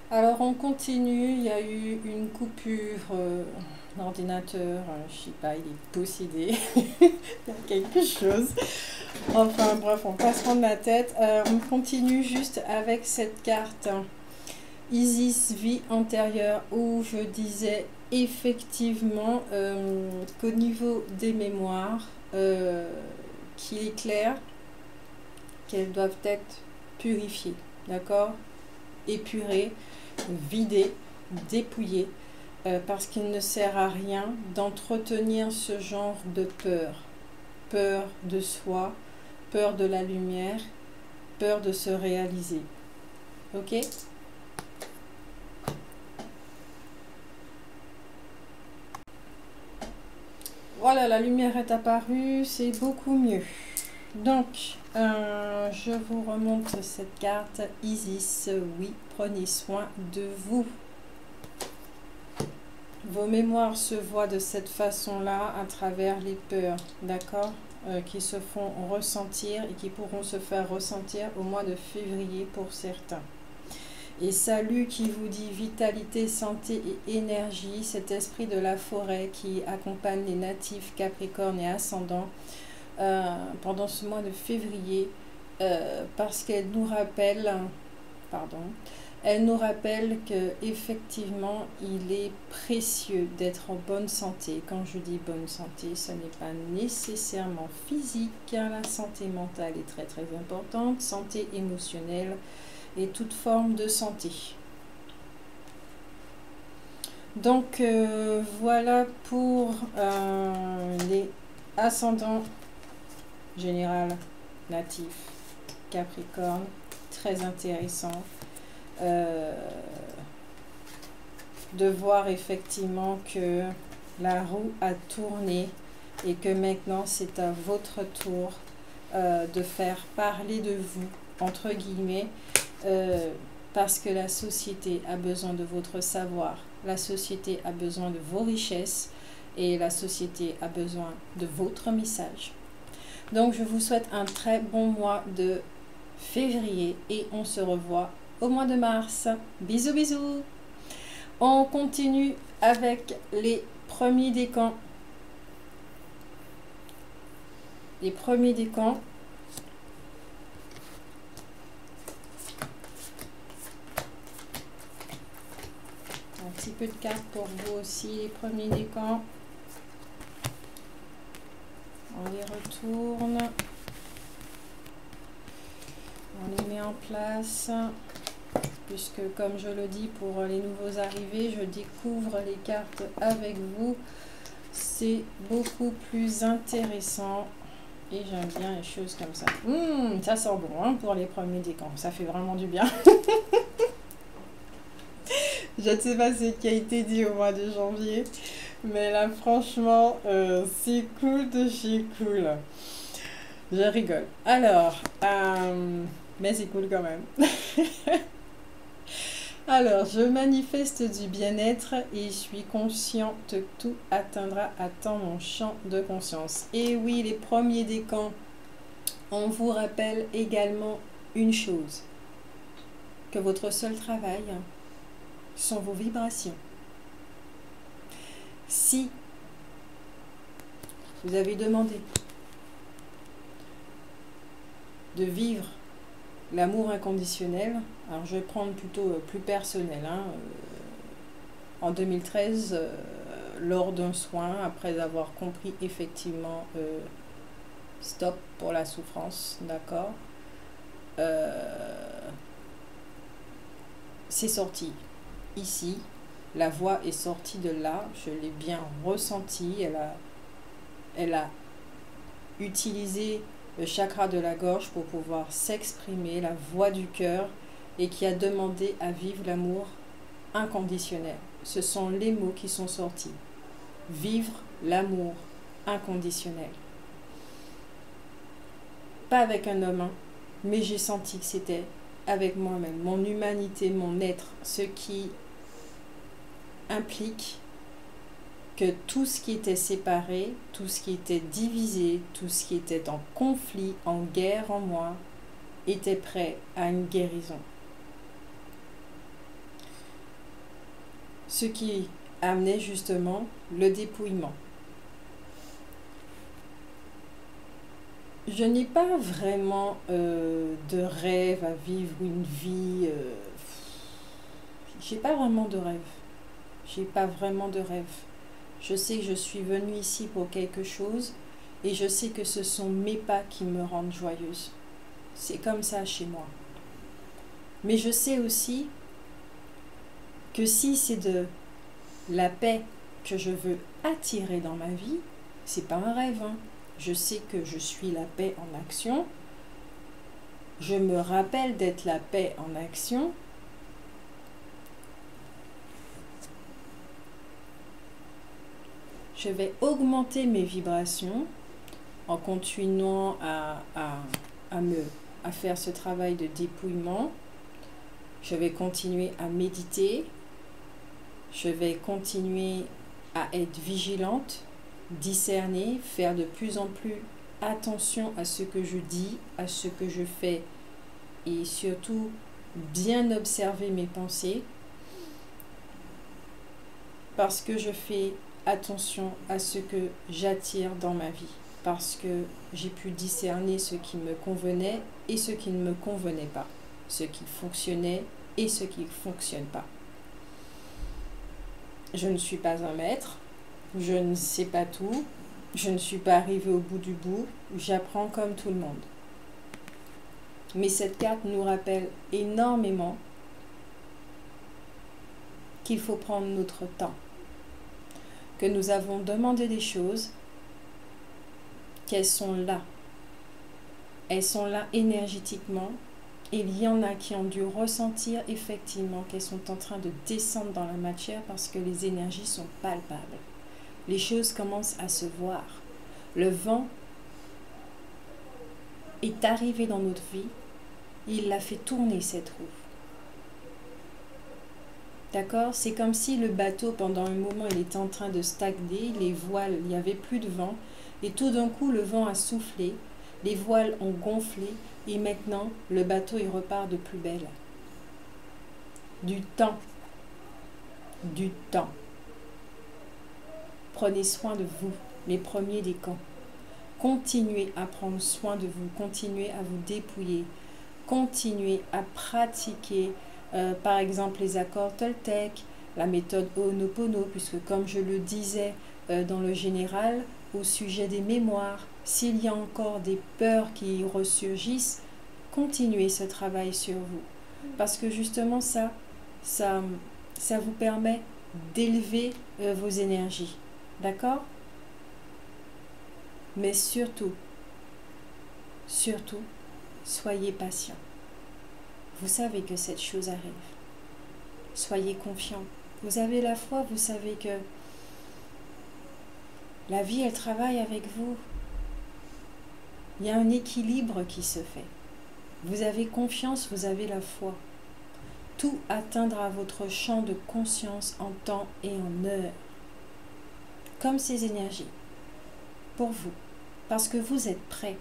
Alors on continue, il y a eu une coupure d'ordinateur, je sais pas, il est possédé, il y a quelque chose. Enfin bref, on passe prendre la tête. On continue juste avec cette carte Isis vie antérieure où je disais effectivement qu'au niveau des mémoires, qu'il est clair qu'elles doivent être purifiées, d'accord? Épurées, vidées, dépouillées, parce qu'il ne sert à rien d'entretenir ce genre de peur. Peur de soi, peur de la lumière, peur de se réaliser. Ok? Voilà, la lumière est apparue, c'est beaucoup mieux. Donc, je vous remonte cette carte Isis. Oui, prenez soin de vous. Vos mémoires se voient de cette façon-là à travers les peurs, d'accord, qui se font ressentir et qui pourront se faire ressentir au mois de février pour certains. Et salut qui vous dit vitalité, santé et énergie, cet esprit de la forêt qui accompagne les natifs Capricorne et ascendant pendant ce mois de février, parce qu'elle nous rappelle, pardon, elle nous rappelle que effectivement il est précieux d'être en bonne santé. Quand je dis bonne santé, ce n'est pas nécessairement physique, la santé mentale est très très importante, santé émotionnelle et toute forme de santé. Donc voilà pour les ascendants général, natif, Capricorne, très intéressant de voir effectivement que la roue a tourné et que maintenant c'est à votre tour de faire parler de vous, entre guillemets, parce que la société a besoin de votre savoir, la société a besoin de vos richesses et la société a besoin de votre message. Donc je vous souhaite un très bon mois de février et on se revoit au mois de mars. Bisous bisous. On continue avec les premiers décans. Les premiers décans. Un petit peu de cartes pour vous aussi, les premiers décans. On les retourne. On les met en place. Puisque comme je le dis pour les nouveaux arrivés, je découvre les cartes avec vous. C'est beaucoup plus intéressant. Et j'aime bien les choses comme ça. Ça sent bon hein, pour les premiers décans. Ça fait vraiment du bien. Je ne sais pas ce qui a été dit au mois de janvier. Mais là, franchement, c'est cool de chez cool. Je rigole. Alors, mais c'est cool quand même. Alors, je manifeste du bien-être et je suis consciente que tout atteindra à temps mon champ de conscience. Et oui, les premiers décans, on vous rappelle également une chose, que votre seul travail sont vos vibrations. Si vous avez demandé de vivre l'amour inconditionnel, alors je vais prendre plutôt plus personnel, hein, en 2013, lors d'un soin, après avoir compris effectivement stop pour la souffrance, d'accord, c'est sorti ici, la voix est sortie de là, je l'ai bien ressenti, elle a utilisé le chakra de la gorge pour pouvoir s'exprimer, la voix du cœur, et qui a demandé à vivre l'amour inconditionnel. Ce sont les mots qui sont sortis. Vivre l'amour inconditionnel. Pas avec un homme, hein, mais j'ai senti que c'était avec moi-même, mon humanité, mon être, ce qui implique que tout ce qui était séparé, tout ce qui était divisé, tout ce qui était en conflit, en guerre en moi, était prêt à une guérison. ce qui amenait justement le dépouillement. Je n'ai pas vraiment de rêve à vivre une vie. J'ai pas vraiment de rêve. J'ai pas vraiment de rêve. Je sais que je suis venue ici pour quelque chose et je sais que ce sont mes pas qui me rendent joyeuse. C'est comme ça chez moi. Mais je sais aussi que si c'est de la paix que je veux attirer dans ma vie, c'est pas un rêve, hein. Je sais que je suis la paix en action. Je me rappelle d'être la paix en action. Je vais augmenter mes vibrations en continuant à faire ce travail de dépouillement. Je vais continuer à méditer. Je vais continuer à être vigilante, discerner, faire de plus en plus attention à ce que je dis, à ce que je fais et surtout bien observer mes pensées parce que je fais attention à ce que j'attire dans ma vie, parce que j'ai pu discerner ce qui me convenait et ce qui ne me convenait pas, ce qui fonctionnait et ce qui ne fonctionne pas. Je ne suis pas un maître, je ne sais pas tout, je ne suis pas arrivée au bout du bout, j'apprends comme tout le monde. Mais cette carte nous rappelle énormément qu'il faut prendre notre temps, que nous avons demandé des choses, qu'elles sont là. Elles sont là énergétiquement. Et il y en a qui ont dû ressentir effectivement qu'elles sont en train de descendre dans la matière parce que les énergies sont palpables. Les choses commencent à se voir. Le vent est arrivé dans notre vie. Il a fait tourner cette roue. D'accord? C'est comme si le bateau, pendant un moment, il était en train de stagner. Les voiles, il n'y avait plus de vent. Et tout d'un coup, le vent a soufflé. Les voiles ont gonflé. Et maintenant, le bateau, il repart de plus belle. Du temps. Du temps. Prenez soin de vous, les premiers des camps. Continuez à prendre soin de vous. Continuez à vous dépouiller. Continuez à pratiquer, par exemple, les accords Toltec, la méthode Ho'oponopono, puisque comme je le disais dans le général, au sujet des mémoires, s'il y a encore des peurs qui ressurgissent, continuez ce travail sur vous. Parce que justement, ça vous permet d'élever vos énergies. D'accord? Mais surtout, soyez patient. Vous savez que cette chose arrive. Soyez confiant. Vous avez la foi, vous savez que la vie, elle travaille avec vous. Il y a un équilibre qui se fait. Vous avez confiance, vous avez la foi. Tout atteindra votre champ de conscience en temps et en heure. Comme ces énergies. Pour vous. Parce que vous êtes prêts.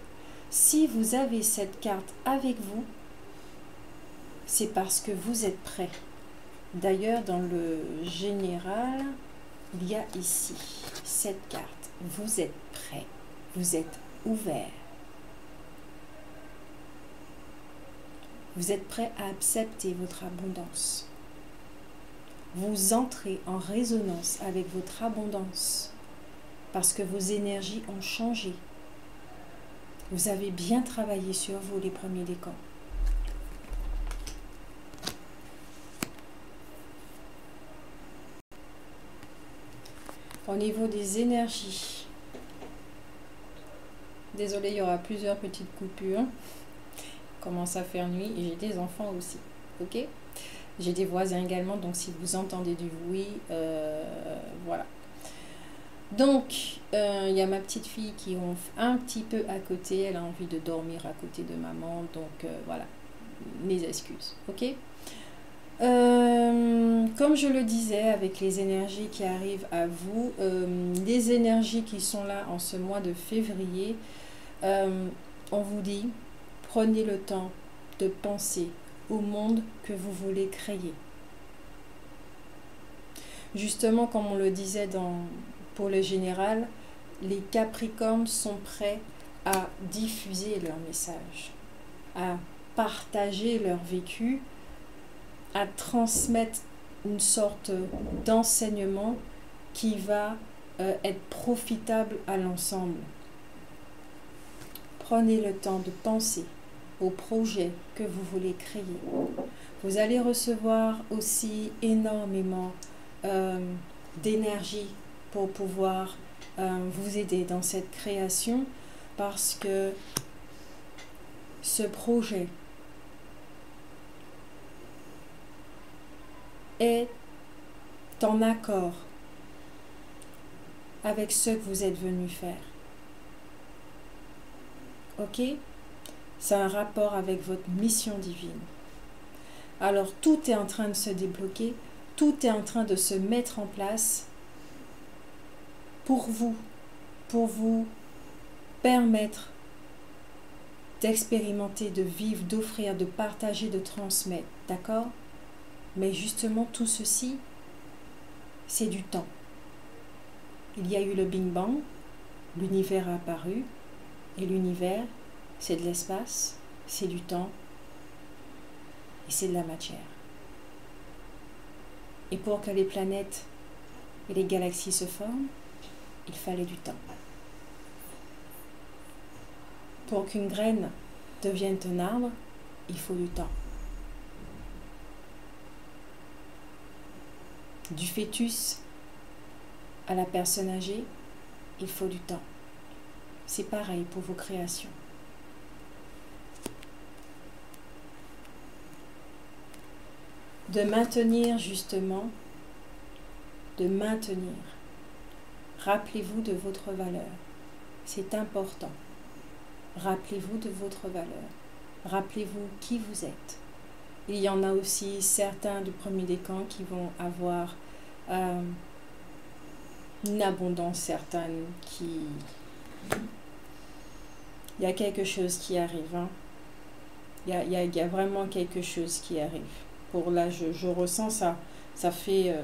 Si vous avez cette carte avec vous, c'est parce que vous êtes prêts. D'ailleurs, dans le général, il y a ici cette carte. Vous êtes prêts. Vous êtes ouverts. Vous êtes prêts à accepter votre abondance. Vous entrez en résonance avec votre abondance parce que vos énergies ont changé. Vous avez bien travaillé sur vous les premiers décans. Au niveau des énergies, désolé, il y aura plusieurs petites coupures. Commence à faire nuit et j'ai des enfants aussi. Ok? J'ai des voisins également, donc si vous entendez du bruit, voilà. Donc, il y a ma petite fille qui ronfle un petit peu à côté. Elle a envie de dormir à côté de maman. Donc, voilà. Mes excuses. Ok? Comme je le disais, avec les énergies qui arrivent à vous, les énergies qui sont là en ce mois de février, on vous dit, prenez le temps de penser au monde que vous voulez créer. Justement, comme on le disait pour le général, les Capricornes sont prêts à diffuser leur message, à partager leur vécu, à transmettre une sorte d'enseignement qui va être profitable à l'ensemble. Prenez le temps de penser au projet que vous voulez créer. Vous allez recevoir aussi énormément d'énergie pour pouvoir vous aider dans cette création, parce que ce projet est en accord avec ce que vous êtes venu faire. Ok? C'est un rapport avec votre mission divine. Alors tout est en train de se débloquer, tout est en train de se mettre en place pour vous permettre d'expérimenter, de vivre, d'offrir, de partager, de transmettre. D'accord? Mais justement, tout ceci, c'est du temps. Il y a eu le Big Bang, l'univers a apparu, et l'univers, c'est de l'espace, c'est du temps, et c'est de la matière. Et pour que les planètes et les galaxies se forment, il fallait du temps. Pour qu'une graine devienne un arbre, il faut du temps. Du fœtus à la personne âgée, il faut du temps. C'est pareil pour vos créations. De maintenir justement, rappelez-vous de votre valeur. C'est important. Rappelez-vous de votre valeur. Rappelez-vous qui vous êtes. Il y en a aussi certains du premier décan qui vont avoir une abondance certaine il y a quelque chose qui arrive. Hein. Il y a vraiment quelque chose qui arrive. Pour là, je ressens ça. Ça fait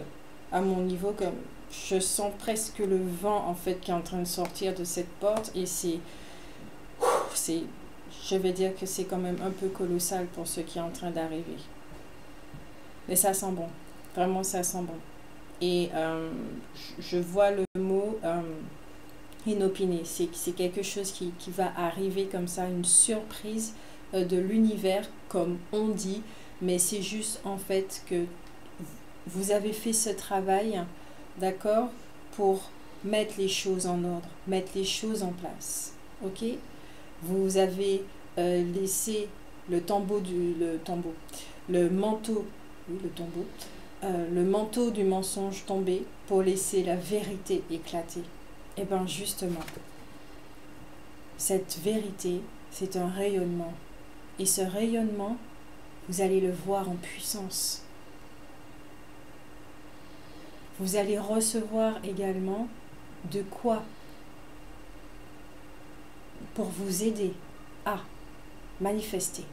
à mon niveau comme je sens presque le vent en fait qui est en train de sortir de cette porte, et je vais dire que c'est quand même un peu colossal pour ce qui est en train d'arriver. Mais ça sent bon. Vraiment, ça sent bon. Et je vois le mot inopiné. C'est quelque chose qui va arriver comme ça, une surprise de l'univers, comme on dit. Mais c'est juste en fait que vous avez fait ce travail, d'accord, pour mettre les choses en ordre, mettre les choses en place. Ok? Vous avez laissé le manteau du mensonge tomber pour laisser la vérité éclater. Et bien justement, cette vérité, c'est un rayonnement. Et ce rayonnement, vous allez le voir en puissance. Vous allez recevoir également de quoi pour vous aider à manifester.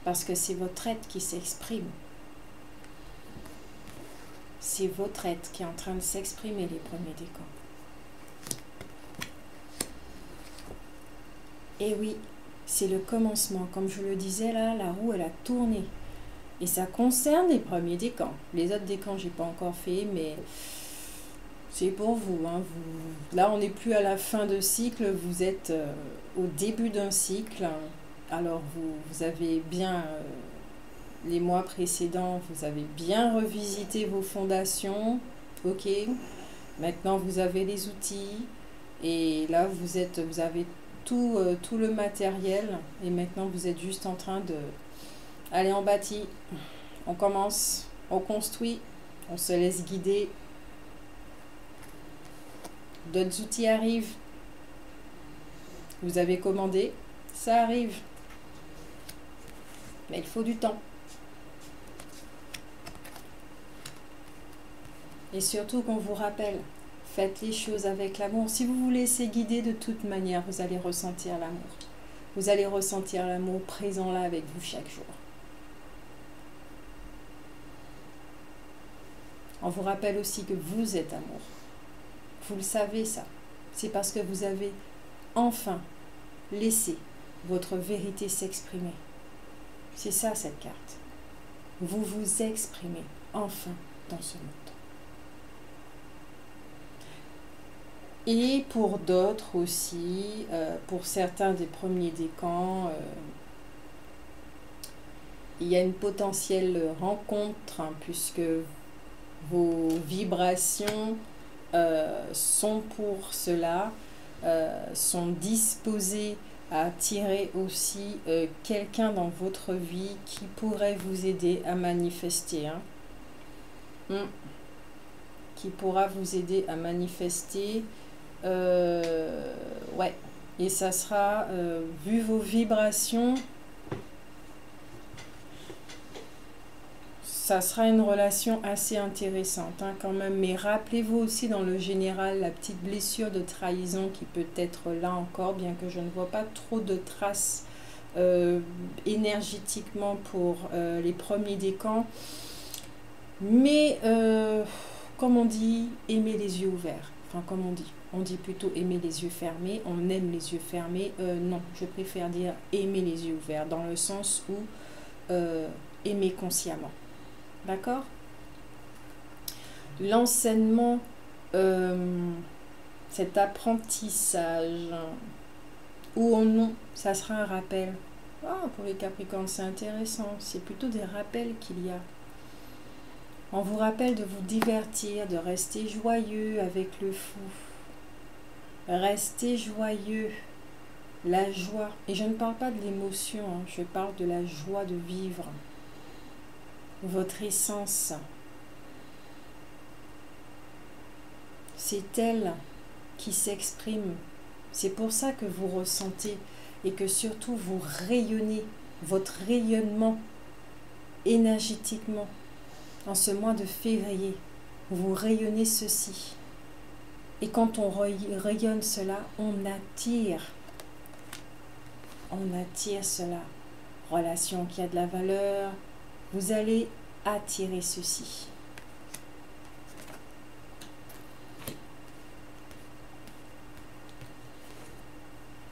Parce que c'est votre être qui s'exprime. C'est votre être qui est en train de s'exprimer, les premiers décans. Et oui, c'est le commencement. Comme je le disais là, la roue, elle a tourné. Et ça concerne les premiers décans. Les autres décans, je n'ai pas encore fait, mais c'est pour vous, hein. Là, on n'est plus à la fin de cycle, vous êtes au début d'un cycle. Alors, vous avez bien, les mois précédents, vous avez bien revisité vos fondations. Ok. Maintenant, vous avez les outils. Et là, vous avez tout le matériel. Et maintenant, vous êtes juste en train de... Allez, on bâtit, on commence, on construit, on se laisse guider. D'autres outils arrivent. Vous avez commandé, ça arrive. Mais il faut du temps. Et surtout qu'on vous rappelle, faites les choses avec l'amour. Si vous vous laissez guider de toute manière, vous allez ressentir l'amour. Vous allez ressentir l'amour présent là avec vous chaque jour. On vous rappelle aussi que vous êtes amour. Vous le savez ça. C'est parce que vous avez enfin laissé votre vérité s'exprimer. C'est ça cette carte. Vous vous exprimez enfin dans ce monde. Et pour d'autres aussi, pour certains des premiers décans, il y a une potentielle rencontre, hein, puisque vos vibrations sont pour cela, sont disposées à attirer aussi quelqu'un dans votre vie qui pourrait vous aider à manifester. Hein. Qui pourra vous aider à manifester. Ouais. Et ça sera, vu vos vibrations, ça sera une relation assez intéressante, hein, quand même. Mais rappelez-vous aussi dans le général la petite blessure de trahison qui peut être là encore, bien que je ne vois pas trop de traces énergétiquement pour les premiers décans. Mais comme on dit, aimer les yeux ouverts. Enfin, comme on dit plutôt aimer les yeux fermés. On aime les yeux fermés. Non, je préfère dire aimer les yeux ouverts, dans le sens où aimer consciemment. D'accord? L'enseignement, cet apprentissage, ou ou non, ça sera un rappel. Ah, pour les Capricornes, c'est intéressant. C'est plutôt des rappels qu'il y a. On vous rappelle de vous divertir, de rester joyeux avec le fou. Restez joyeux. La joie. Et je ne parle pas de l'émotion, hein, je parle de la joie de vivre. Votre essence. C'est elle qui s'exprime. C'est pour ça que vous ressentez et que surtout vous rayonnez. Votre rayonnement énergétiquement. En ce mois de février, vous rayonnez ceci. Et quand on rayonne cela, on attire. On attire cela. Relation qui a de la valeur. Vous allez attirer ceci.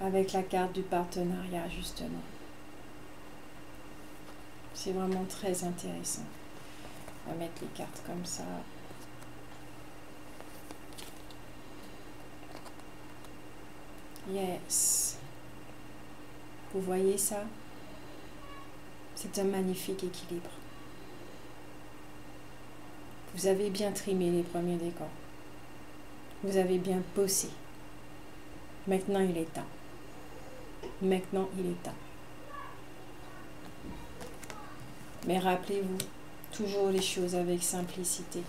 Avec la carte du partenariat, justement. C'est vraiment très intéressant. On va mettre les cartes comme ça. Yes. Vous voyez ça? C'est un magnifique équilibre. Vous avez bien trimé les premiers décors. Vous avez bien bossé. Maintenant, il est temps. Maintenant, il est temps. Mais rappelez-vous, toujours les choses avec simplicité.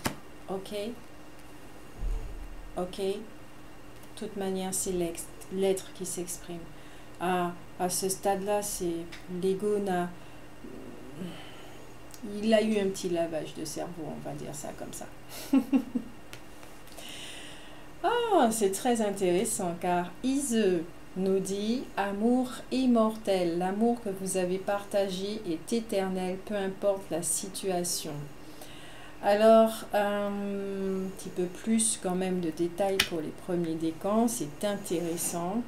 Ok? Ok? De toute manière, c'est l'être qui s'exprime. À ce stade-là, c'est l'ego n'a... Il a eu un petit lavage de cerveau, on va dire ça comme ça. Ah, c'est très intéressant car Ise nous dit « Amour immortel, l'amour que vous avez partagé est éternel, peu importe la situation. » Alors, un petit peu plus quand même de détails pour les premiers décans, c'est intéressant.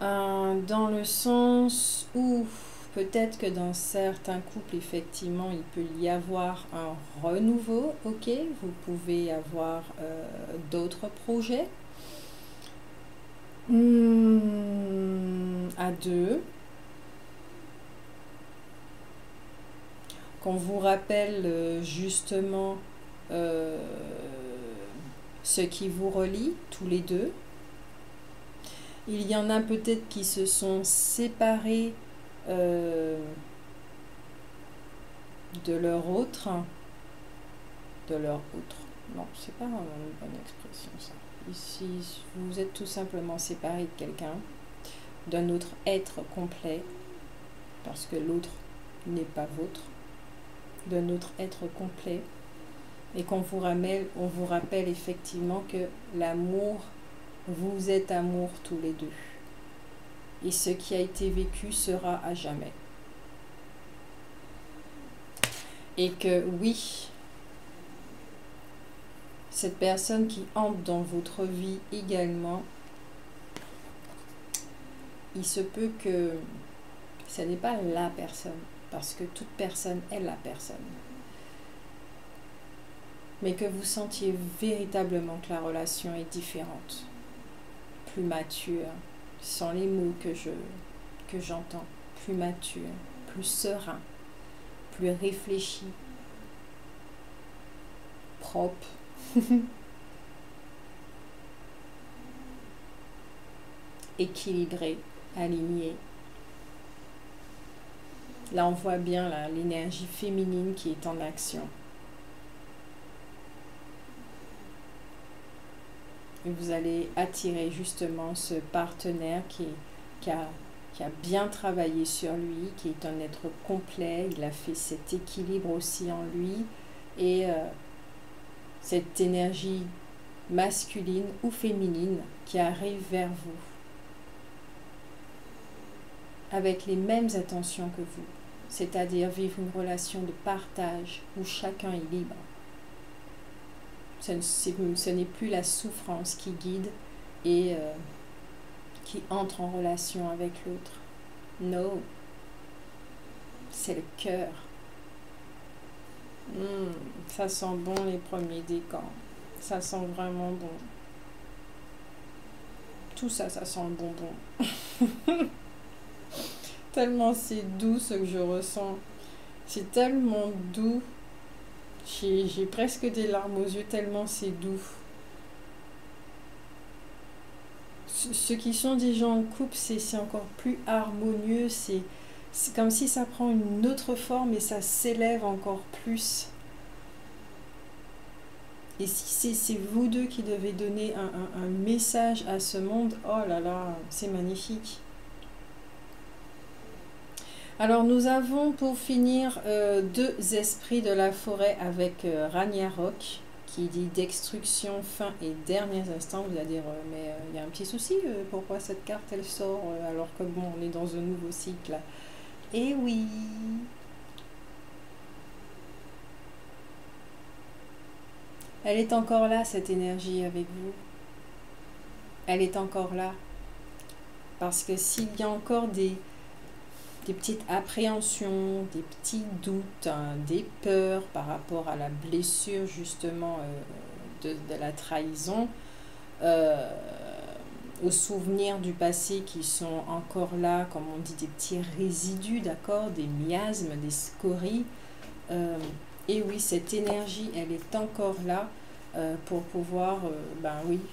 Dans le sens où peut-être que dans certains couples, effectivement, il peut y avoir un renouveau, ok, vous pouvez avoir d'autres projets. À deux. Qu'on vous rappelle justement ce qui vous relie, tous les deux. Il y en a peut-être qui se sont séparés de leur autre. Non, c'est pas vraiment une bonne expression ça. Ici, vous êtes tout simplement séparés de quelqu'un, d'un autre être complet, parce que l'autre n'est pas vôtre, d'un autre être complet, et on vous rappelle effectivement que l'amour, vous êtes amour tous les deux. Et ce qui a été vécu sera à jamais. Et que oui, cette personne qui entre dans votre vie également, il se peut que ce n'est pas la personne, parce que toute personne est la personne. Mais que vous sentiez véritablement que la relation est différente, plus mature, sans les mots que j'entends, plus mature, plus serein, plus réfléchi, propre. Équilibré, aligné. Là, on voit bien l'énergie féminine qui est en action. Et vous allez attirer justement ce partenaire qui a bien travaillé sur lui, qui est un être complet. Il a fait cet équilibre aussi en lui. Et cette énergie masculine ou féminine qui arrive vers vous avec les mêmes intentions que vous, c'est-à-dire vivre une relation de partage où chacun est libre. Ce n'est plus la souffrance qui guide et qui entre en relation avec l'autre. Non, c'est le cœur. Ça sent bon les premiers décans. Ça sent vraiment bon. Tout ça, ça sent le bonbon. Tellement c'est doux ce que je ressens. C'est tellement doux. J'ai presque des larmes aux yeux tellement c'est doux. Ceux qui sont déjà en couple, c'est encore plus harmonieux. C'est comme si ça prend une autre forme et ça s'élève encore plus. Et si c'est vous deux qui devez donner un message à ce monde, oh là là, c'est magnifique. Alors nous avons pour finir deux esprits de la forêt avec Ragnarok qui dit destruction, fin et derniers instants. Vous allez dire mais il y a un petit souci, pourquoi cette carte elle sort alors que bon on est dans un nouveau cycle. Et oui, elle est encore là cette énergie avec vous. Elle est encore là parce que s'il y a encore des petites appréhensions, des petits doutes, hein, des peurs par rapport à la blessure justement de la trahison, aux souvenirs du passé qui sont encore là, comme on dit, des petits résidus, d'accord, des miasmes, des scories. Et oui, cette énergie, elle est encore là pour pouvoir,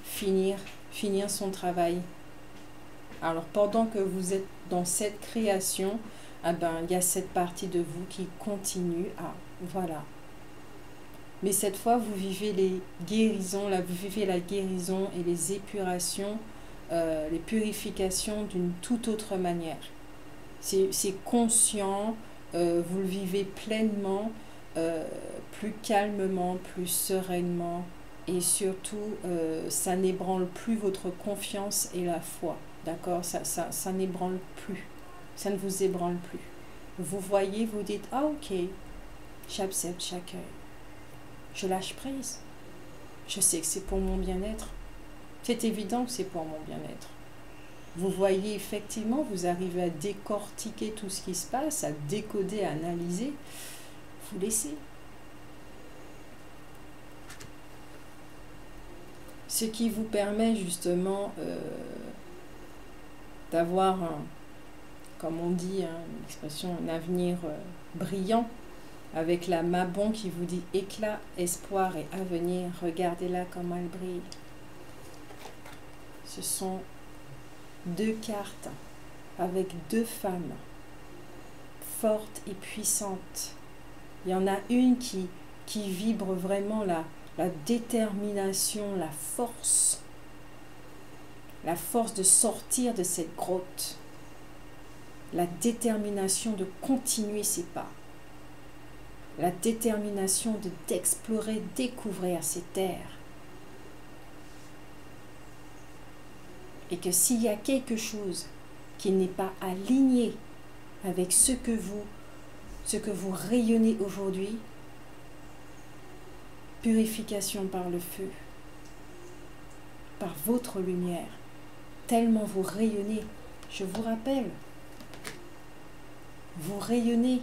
finir son travail. Alors, pendant que vous êtes dans cette création, il y a cette partie de vous qui continue à... Voilà. Mais cette fois, vous vivez les guérisons, là, vous vivez la guérison et les épurations, les purifications d'une toute autre manière. C'est conscient, vous le vivez pleinement, plus calmement, plus sereinement. Et surtout, ça n'ébranle plus votre confiance et la foi. D'accord, ça n'ébranle plus. Ça ne vous ébranle plus. Vous voyez, vous dites, ah ok, j'accepte chacun. Je lâche prise. Je sais que c'est pour mon bien-être. C'est évident que c'est pour mon bien-être. Vous voyez, effectivement, vous arrivez à décortiquer tout ce qui se passe, à décoder, à analyser. Vous laissez. Ce qui vous permet justement... d'avoir, comme on dit, une expression, un avenir brillant, avec la Mabon qui vous dit éclat, espoir et avenir. Regardez-la comment elle brille. Ce sont deux cartes avec deux femmes fortes et puissantes. Il y en a une qui vibre vraiment la détermination, la force de sortir de cette grotte, la détermination de continuer ses pas, la détermination d'explorer, découvrir ces terres. Et que s'il y a quelque chose qui n'est pas aligné avec ce que vous rayonnez aujourd'hui, purification par le feu, par votre lumière, tellement vous rayonnez. Je vous rappelle, vous rayonnez.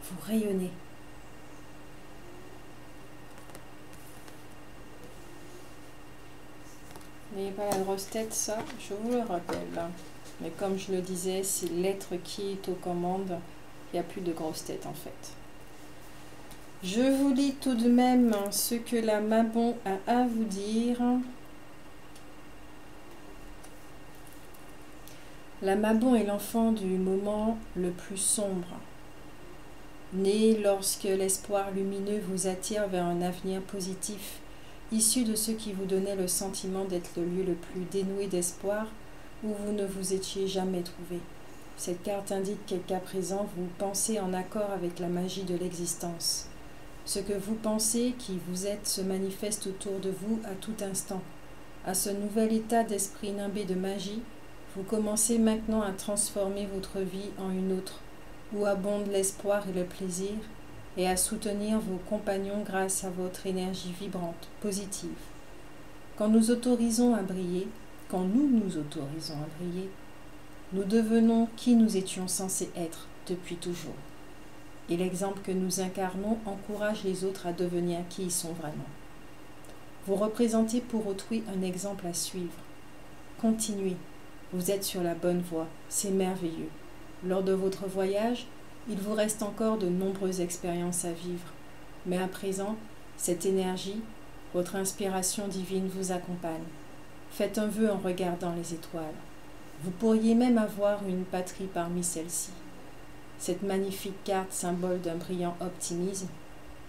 Vous rayonnez. N'ayez pas la grosse tête, ça, je vous le rappelle. Mais comme je le disais, c'est l'être qui est aux commandes. Il n'y a plus de grosse tête en fait. Je vous lis tout de même ce que la Mabon a à vous dire. La Mabon est l'enfant du moment le plus sombre. Né lorsque l'espoir lumineux vous attire vers un avenir positif, issu de ce qui vous donnait le sentiment d'être le lieu le plus dénoué d'espoir où vous ne vous étiez jamais trouvé. Cette carte indique qu'à présent vous pensez en accord avec la magie de l'existence. Ce que vous pensez, qui vous êtes, se manifeste autour de vous à tout instant. À ce nouvel état d'esprit nimbé de magie, vous commencez maintenant à transformer votre vie en une autre, où abondent l'espoir et le plaisir, et à soutenir vos compagnons grâce à votre énergie vibrante, positive. Quand nous autorisons à briller, quand nous nous autorisons à briller, nous devenons qui nous étions censés être depuis toujours. Et l'exemple que nous incarnons encourage les autres à devenir qui ils sont vraiment. Vous représentez pour autrui un exemple à suivre. Continuez, vous êtes sur la bonne voie, c'est merveilleux. Lors de votre voyage, il vous reste encore de nombreuses expériences à vivre. Mais à présent, cette énergie, votre inspiration divine vous accompagne. Faites un vœu en regardant les étoiles. Vous pourriez même avoir une patrie parmi celles-ci. Cette magnifique carte, symbole d'un brillant optimisme,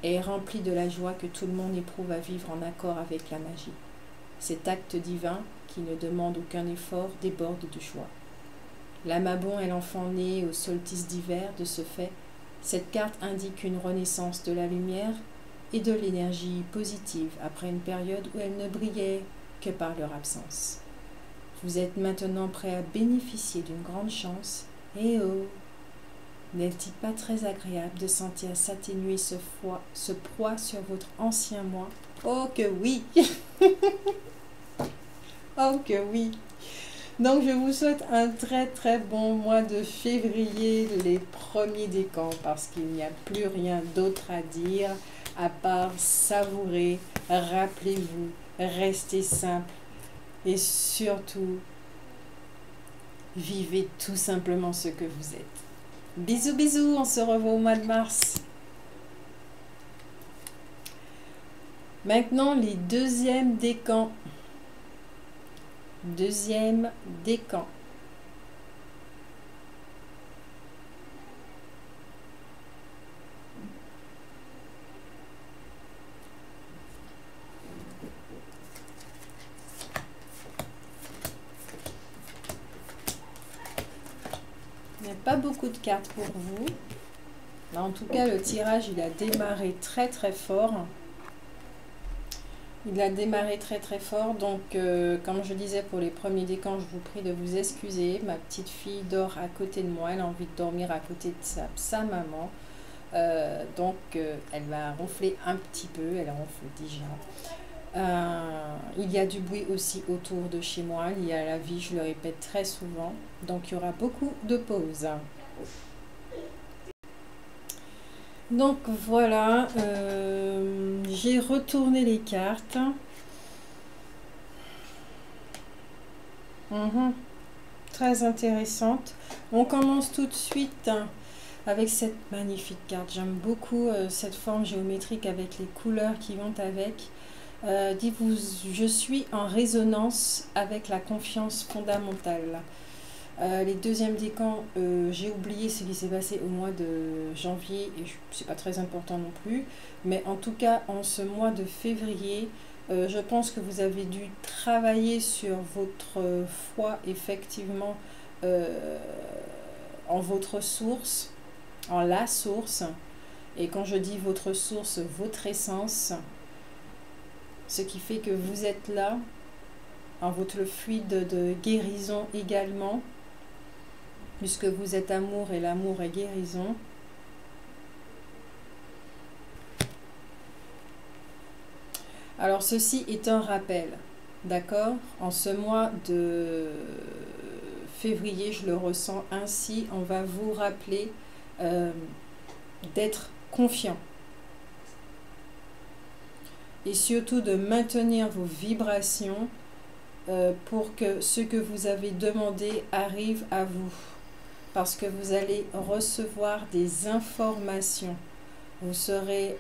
est remplie de la joie que tout le monde éprouve à vivre en accord avec la magie. Cet acte divin, qui ne demande aucun effort, déborde de joie. La Mabon est l'enfant né au solstice d'hiver. De ce fait, cette carte indique une renaissance de la lumière et de l'énergie positive après une période où elle ne brillait que par leur absence. Vous êtes maintenant prêt à bénéficier d'une grande chance. Et oh, n'est-il pas très agréable de sentir s'atténuer ce poids sur votre ancien moi? Oh que oui. Oh que oui. Donc je vous souhaite un très très bon mois de février, les premiers décans, parce qu'il n'y a plus rien d'autre à dire à part savourer, rappelez-vous, restez simple et surtout vivez tout simplement ce que vous êtes. Bisous bisous, on se revoit au mois de mars. Maintenant les deuxièmes décans. Deuxième décan. Il n'y a pas beaucoup de cartes pour vous. Mais en tout cas, le tirage, il a démarré très très fort. Il a démarré très très fort, donc comme je disais pour les premiers décans, je vous prie de vous excuser. Ma petite fille dort à côté de moi, elle a envie de dormir à côté de sa maman. Donc elle va ronfler un petit peu, elle ronfle déjà. Il y a du bruit aussi autour de chez moi, il y a la vie, je le répète très souvent, donc il y aura beaucoup de pauses. Donc voilà, j'ai retourné les cartes. Très intéressante. On commence tout de suite avec cette magnifique carte. J'aime beaucoup cette forme géométrique avec les couleurs qui vont avec. Dites-vous, je suis en résonance avec la confiance fondamentale. Les deuxièmes décans, j'ai oublié ce qui s'est passé au mois de janvier et c'est pas très important non plus, mais en tout cas en ce mois de février, je pense que vous avez dû travailler sur votre foi effectivement en votre source, en la source, et quand je dis votre source, votre essence, ce qui fait que vous êtes là, en votre fluide de guérison également, puisque vous êtes amour et l'amour est guérison. Alors ceci est un rappel, d'accord? En ce mois de février, je le ressens ainsi, on va vous rappeler d'être confiant. Et surtout de maintenir vos vibrations pour que ce que vous avez demandé arrive à vous. Parce que vous allez recevoir des informations. Vous serez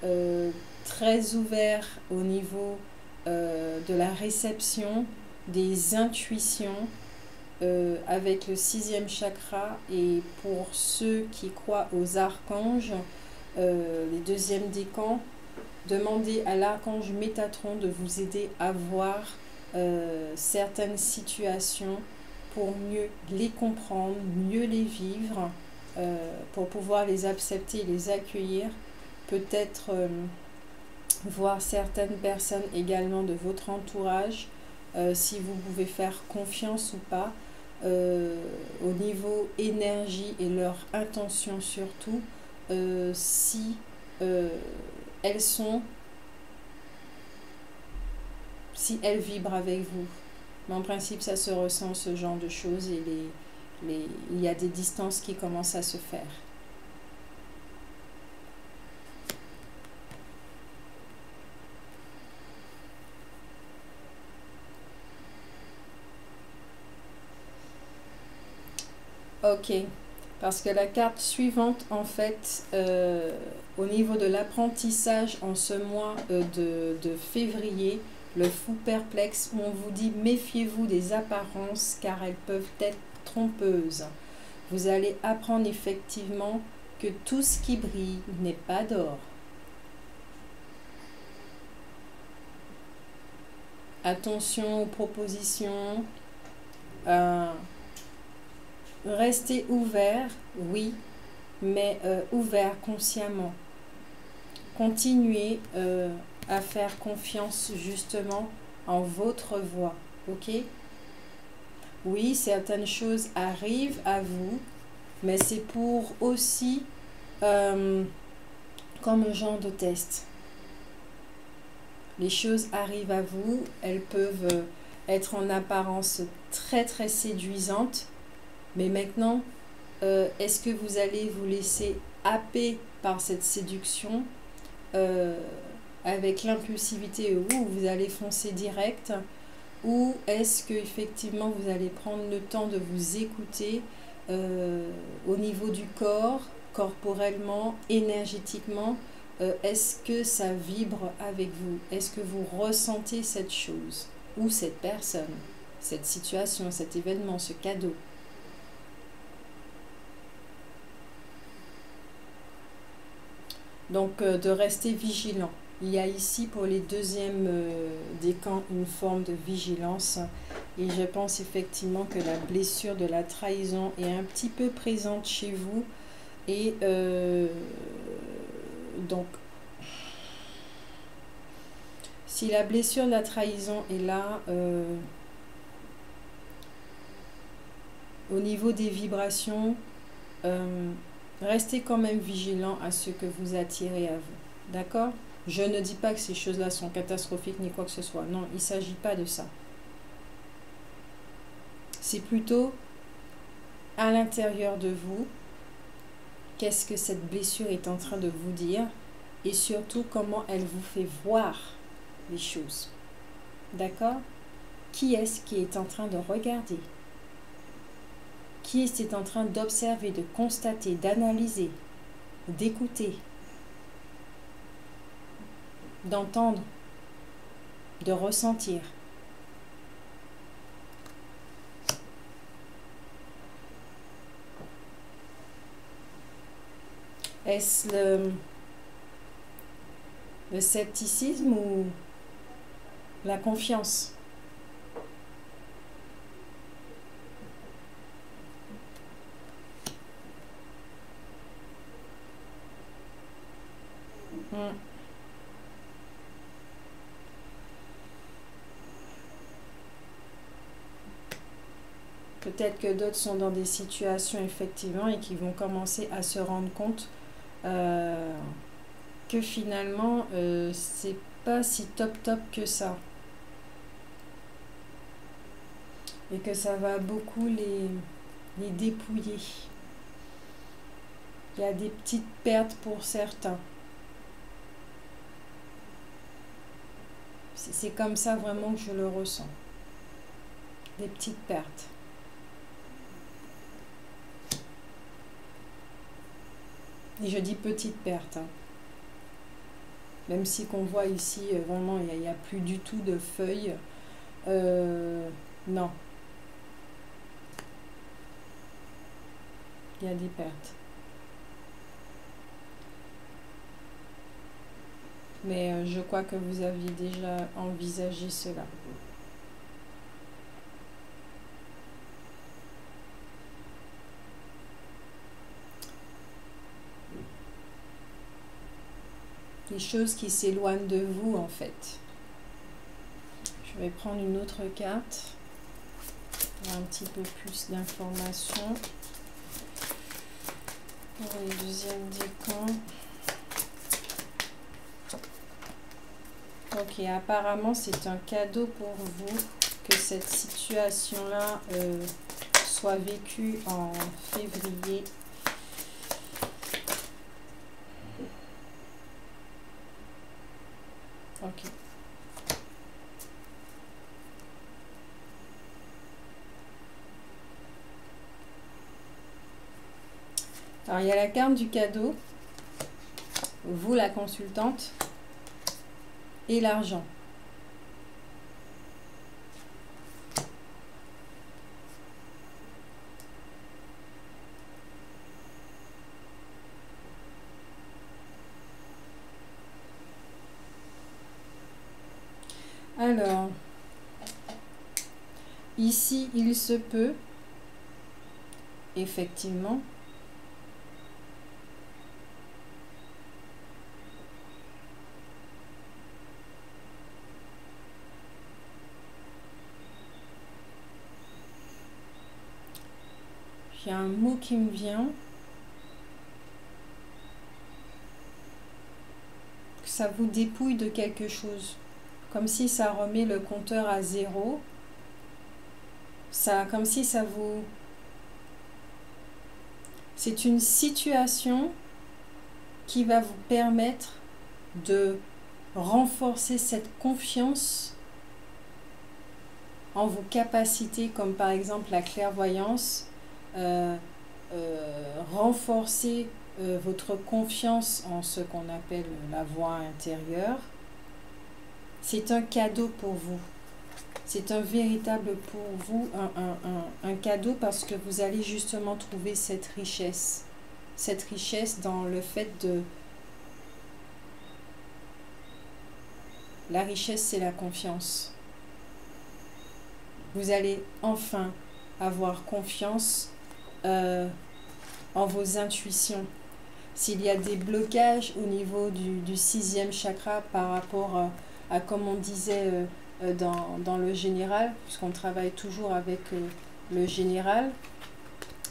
très ouvert au niveau de la réception, des intuitions avec le 6e chakra. Et pour ceux qui croient aux archanges, les 2e décans, demandez à l'archange Métatron de vous aider à voir certaines situations pour mieux les comprendre, mieux les vivre, pour pouvoir les accepter, les accueillir. Peut-être voir certaines personnes également de votre entourage, si vous pouvez faire confiance ou pas, au niveau énergie et leur intention surtout, si elles sont, si elles vibrent avec vous. Mais en principe, ça se ressent, ce genre de choses, et il y a des distances qui commencent à se faire. Ok, parce que la carte suivante, en fait, au niveau de l'apprentissage en ce mois de février, le fou perplexe, où on vous dit méfiez-vous des apparences car elles peuvent être trompeuses. Vous allez apprendre effectivement que tout ce qui brille n'est pas d'or. Attention aux propositions. Restez ouvert, oui, mais ouvert consciemment. Continuez à faire confiance justement en votre voix, ok? Oui, certaines choses arrivent à vous, mais c'est pour aussi comme un genre de test. Les choses arrivent à vous, elles peuvent être en apparence très très séduisantes, mais maintenant, est-ce que vous allez vous laisser happer par cette séduction avec l'impulsivité, où vous allez foncer direct, ou est-ce que effectivement vous allez prendre le temps de vous écouter au niveau du corps, corporellement, énergétiquement, est-ce que ça vibre avec vous? Est-ce que vous ressentez cette chose ou cette personne, cette situation, cet événement, ce cadeau? Donc, de rester vigilant. Il y a ici pour les 2e décans une forme de vigilance. Et je pense effectivement que la blessure de la trahison est un petit peu présente chez vous. Et donc, si la blessure de la trahison est là, au niveau des vibrations, restez quand même vigilant à ce que vous attirez à vous. D'accord? Je ne dis pas que ces choses-là sont catastrophiques ni quoi que ce soit. Non, il ne s'agit pas de ça. C'est plutôt à l'intérieur de vous, qu'est-ce que cette blessure est en train de vous dire et surtout comment elle vous fait voir les choses. D'accord? Qui est-ce qui est en train de regarder? Qui est en train d'observer, de constater, d'analyser, d'écouter, d'entendre, de ressentir? Est-ce le scepticisme ou la confiance? Peut-être que d'autres sont dans des situations effectivement et qui vont commencer à se rendre compte que finalement c'est pas si top que ça. Et que ça va beaucoup les dépouiller. Il y a des petites pertes pour certains. C'est comme ça vraiment que je le ressens. Des petites pertes. Et je dis petites pertes. Hein. Même si qu'on voit ici, vraiment, il n'y a plus du tout de feuilles. Non. Il y a des pertes. Mais je crois que vous aviez déjà envisagé cela. Des choses qui s'éloignent de vous en fait. Je vais prendre une autre carte pour un petit peu plus d'informations. Pour le deuxième décan. Ok, apparemment c'est un cadeau pour vous que cette situation-là soit vécue en février. Ok. Alors il y a la carte du cadeau, vous la consultante, et l'argent. Alors, ici, il se peut, effectivement, il y a un mot qui me vient, que ça vous dépouille de quelque chose. Comme si ça remet le compteur à zéro. Ça, comme si ça vous... C'est une situation qui va vous permettre de renforcer cette confiance en vos capacités, comme par exemple la clairvoyance, renforcer votre confiance en ce qu'on appelle la voix intérieure. C'est un cadeau pour vous. C'est un véritable pour vous, un cadeau parce que vous allez justement trouver cette richesse. Cette richesse dans le fait de... La richesse, c'est la confiance. Vous allez enfin avoir confiance en vos intuitions. S'il y a des blocages au niveau du sixième chakra par rapport à comme on disait dans le général, puisqu'on travaille toujours avec le général,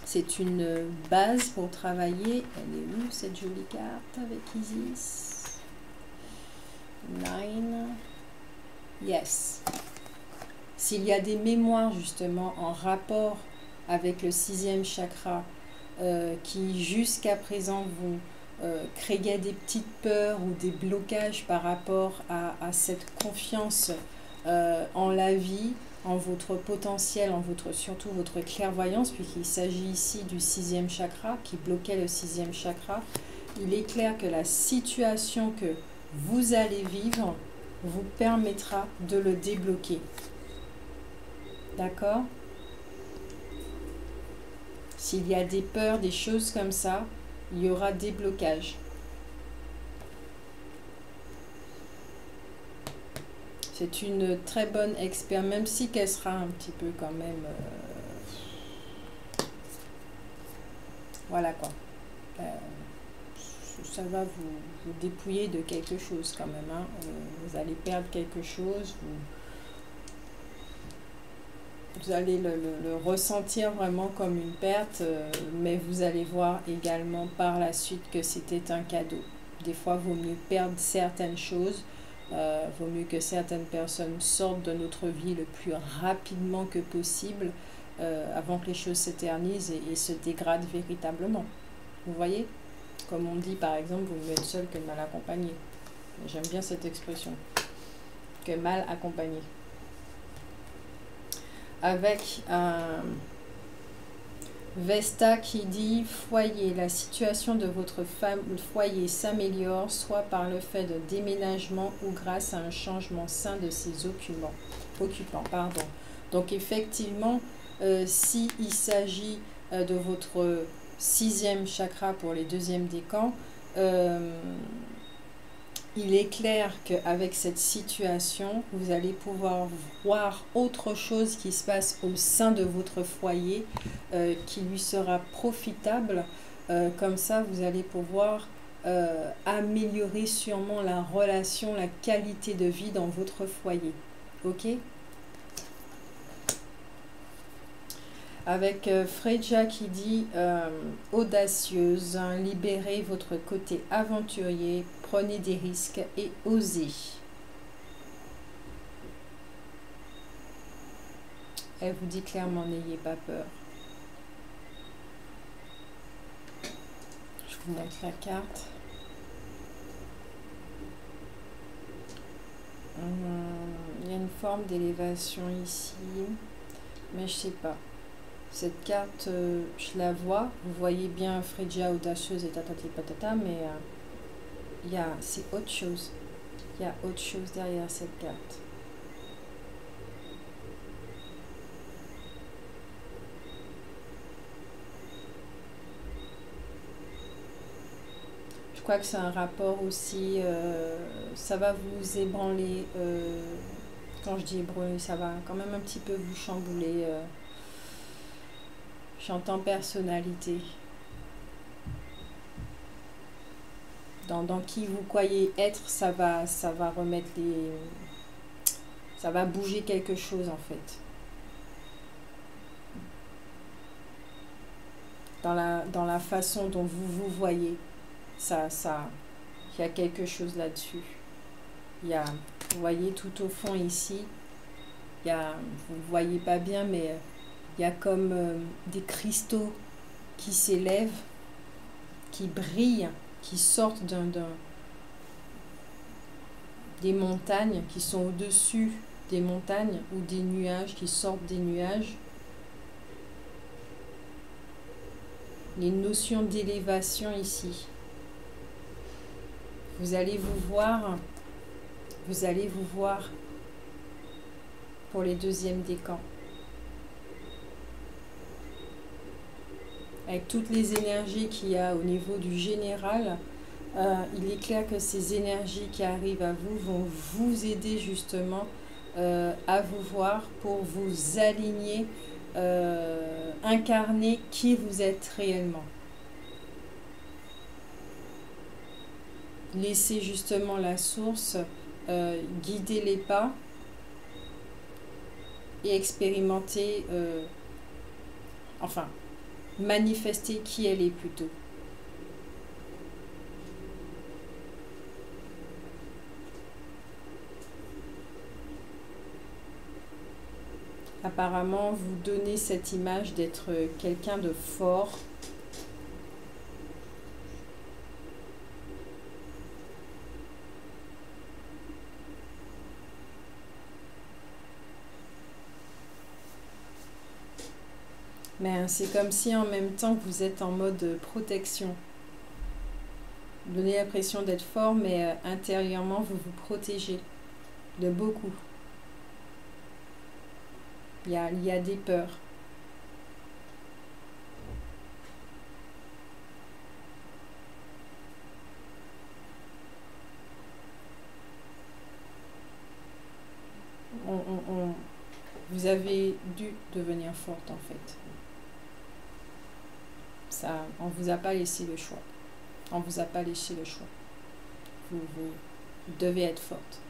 c'est une base pour travailler. Elle est où cette jolie carte avec Isis? 9. Yes. S'il y a des mémoires justement en rapport avec le sixième chakra qui jusqu'à présent vous créaient des petites peurs ou des blocages par rapport à cette confiance en la vie, en votre potentiel, en surtout votre clairvoyance, puisqu'il s'agit ici du sixième chakra qui bloquait le sixième chakra, il est clair que la situation que vous allez vivre vous permettra de le débloquer. D'accord? S'il y a des peurs, des choses comme ça, il y aura des blocages. C'est une très bonne expérience, même si qu'elle sera un petit peu quand même... voilà quoi. Ça va vous dépouiller de quelque chose quand même. Hein. Vous allez perdre quelque chose. Vous allez le ressentir vraiment comme une perte, mais vous allez voir également par la suite que c'était un cadeau. Des fois, il vaut mieux perdre certaines choses Vaut mieux que certaines personnes sortent de notre vie le plus rapidement que possible avant que les choses s'éternisent et se dégradent véritablement. Vous voyez? Comme on dit par exemple, vous mieux être seul que mal accompagné. J'aime bien cette expression. Que mal accompagné. Avec un Vesta qui dit foyer, la situation de votre foyer s'améliore soit par le fait de déménagement ou grâce à un changement sain de ses occupants. Donc effectivement, s'il s'agit de votre 6e chakra pour les 2e décans, il est clair qu'avec cette situation, vous allez pouvoir voir autre chose qui se passe au sein de votre foyer qui lui sera profitable. Comme ça, vous allez pouvoir améliorer sûrement la relation, la qualité de vie dans votre foyer. Ok? Avec Freja qui dit audacieuse, libérez votre côté aventurier, prenez des risques et osez. Elle vous dit clairement, n'ayez pas peur. Je vous montre la carte. Il y a une forme d'élévation ici, mais je sais pas. Cette carte, je la vois. Vous voyez bien Freja audacieuse et tatati patata, mais c'est autre chose. Il y a autre chose derrière cette carte. Je crois que c'est un rapport aussi. Ça va vous ébranler. Quand je dis ébranler, ça va quand même un petit peu vous chambouler. J'entends personnalité. Dans qui vous croyez être, ça va remettre les... Ça va bouger quelque chose en fait. Dans la façon dont vous voyez, il y a quelque chose là-dessus. Vous voyez tout au fond ici, vous ne voyez pas bien, mais il y a comme des cristaux qui s'élèvent, qui brillent, qui sortent des montagnes, qui sont au-dessus des montagnes, ou des nuages qui sortent des nuages. Les notions d'élévation ici. Vous allez vous voir pour les 2e décans. Avec toutes les énergies qu'il y a au niveau du général, il est clair que ces énergies qui arrivent à vous vont vous aider justement à vous voir pour vous aligner, incarner qui vous êtes réellement. Laissez justement la source guider les pas et expérimenter, manifester qui elle est plutôt. Apparemment, vous donnez cette image d'être quelqu'un de fort. Mais c'est comme si en même temps vous êtes en mode protection. Vous donnez l'impression d'être fort, mais intérieurement vous vous protégez de beaucoup. Il y a des peurs. Vous avez dû devenir forte en fait. Ça, on ne vous a pas laissé le choix. On ne vous a pas laissé le choix. Vous devez être forte.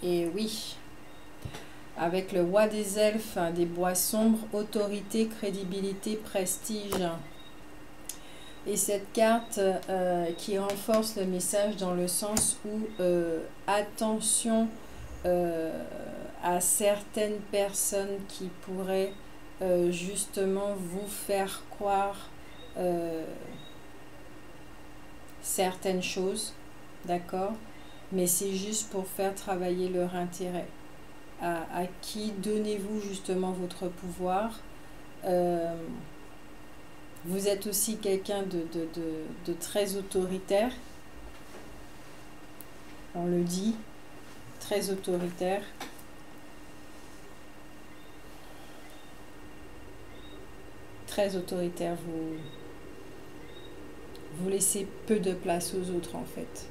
Et oui, avec le roi des elfes, des bois sombres, autorité, crédibilité, prestige. Et cette carte qui renforce le message dans le sens où attention à certaines personnes qui pourraient justement vous faire croire certaines choses, d'accord? Mais c'est juste pour faire travailler leur intérêt. À qui donnez-vous justement votre pouvoir? Vous êtes aussi quelqu'un de très autoritaire. On le dit, très autoritaire. Très autoritaire, vous laissez peu de place aux autres en fait.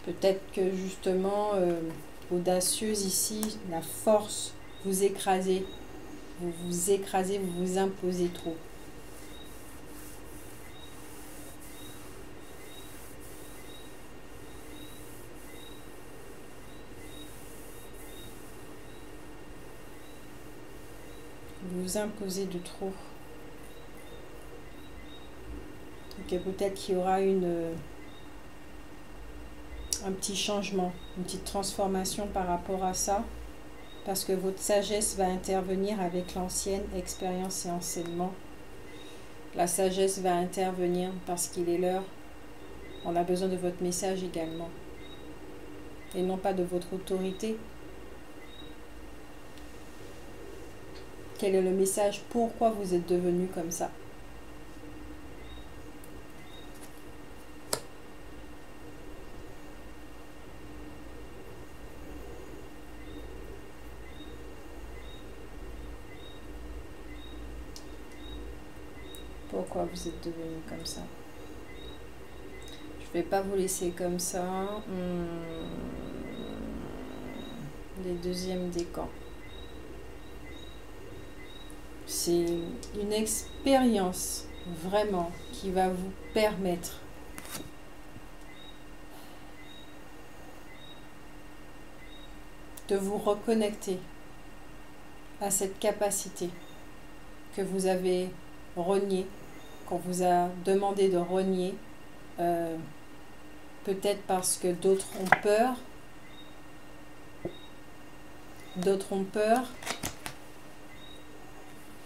Peut-être que justement, audacieuse ici, la force, vous écrasez. Vous vous écrasez, vous vous imposez trop. Vous vous imposez de trop. Ok, peut-être qu'il y aura un petit changement, une petite transformation par rapport à ça. Parce que votre sagesse va intervenir avec l'ancienne expérience et enseignement. La sagesse va intervenir parce qu'il est l'heure. On a besoin de votre message également. Et non pas de votre autorité. Quel est le message? Pourquoi vous êtes devenu comme ça? Pourquoi vous êtes devenu comme ça? Je ne vais pas vous laisser comme ça. Les deuxièmes décans. C'est une expérience vraiment qui va vous permettre de vous reconnecter à cette capacité que vous avez reniée, qu'on vous a demandé de renier, peut-être parce que d'autres ont peur. D'autres ont peur.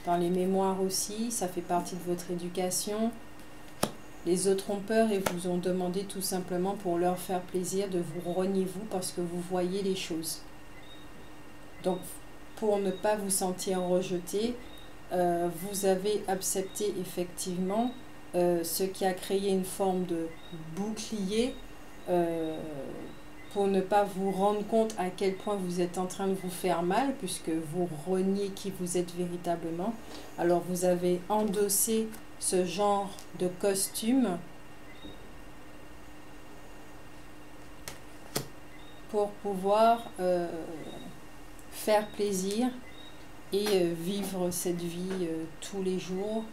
Dans les mémoires aussi, ça fait partie de votre éducation. Les autres ont peur et vous ont demandé tout simplement pour leur faire plaisir de vous renier vous parce que vous voyez les choses. Donc, pour ne pas vous sentir rejeté, vous avez accepté effectivement ce qui a créé une forme de bouclier pour ne pas vous rendre compte à quel point vous êtes en train de vous faire mal puisque vous reniez qui vous êtes véritablement. Alors vous avez endossé ce genre de costume pour pouvoir faire plaisir et vivre cette vie tous les jours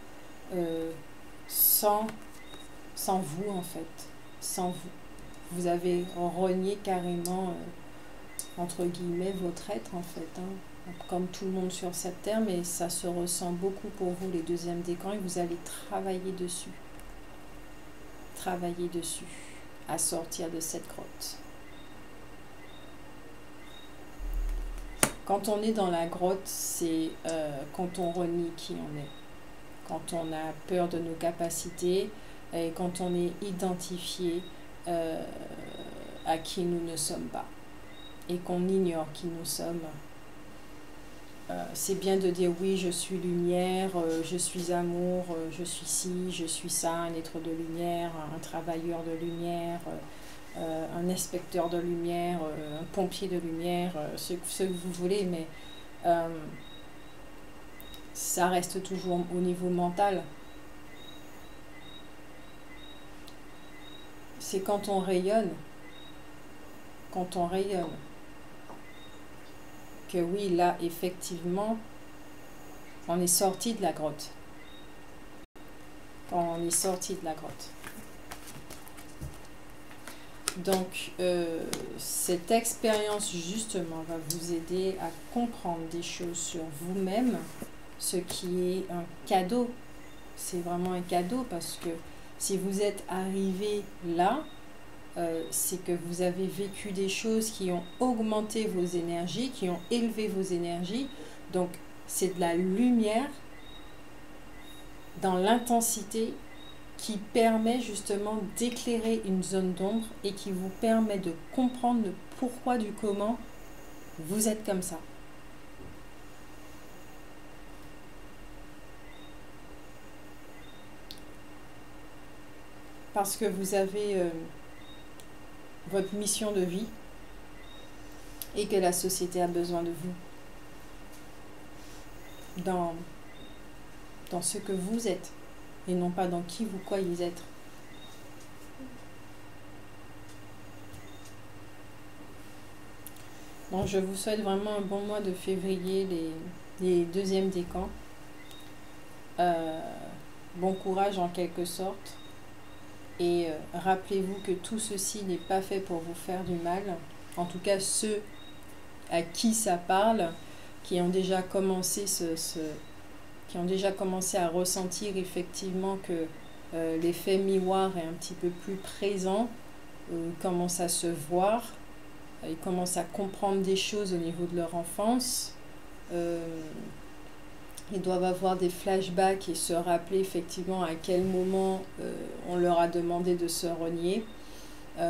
sans vous en fait, sans vous. Vous avez renié carrément, entre guillemets, votre être en fait, hein, comme tout le monde sur cette terre, mais ça se ressent beaucoup pour vous les deuxièmes décans et vous allez travailler dessus, à sortir de cette grotte. Quand on est dans la grotte, c'est quand on renie qui on est, quand on a peur de nos capacités et quand on est identifié à qui nous ne sommes pas et qu'on ignore qui nous sommes. C'est bien de dire oui, je suis lumière, je suis amour, je suis ci, je suis ça, un être de lumière, un travailleur de lumière, un inspecteur de lumière, un pompier de lumière, ce que vous voulez, mais ça reste toujours au niveau mental. C'est quand on rayonne, que oui, là, effectivement, on est sorti de la grotte. Quand on est sorti de la grotte. Donc, cette expérience, justement, va vous aider à comprendre des choses sur vous-même, ce qui est un cadeau. C'est vraiment un cadeau parce que si vous êtes arrivé là, c'est que vous avez vécu des choses qui ont augmenté vos énergies, qui ont élevé vos énergies. Donc, c'est de la lumière dans l'intensité qui permet justement d'éclairer une zone d'ombre et qui vous permet de comprendre le pourquoi du comment vous êtes comme ça. Parce que vous avez votre mission de vie et que la société a besoin de vous dans ce que vous êtes et non pas dans qui vous croyez être. Donc je vous souhaite vraiment un bon mois de février, les deuxièmes décans. Bon courage en quelque sorte. Et rappelez-vous que tout ceci n'est pas fait pour vous faire du mal. En tout cas, ceux à qui ça parle, qui ont déjà commencé qui ont déjà commencé à ressentir effectivement que l'effet miroir est un petit peu plus présent, commencent à se voir, ils commencent à comprendre des choses au niveau de leur enfance. Ils doivent avoir des flashbacks et se rappeler effectivement à quel moment on leur a demandé de se renier.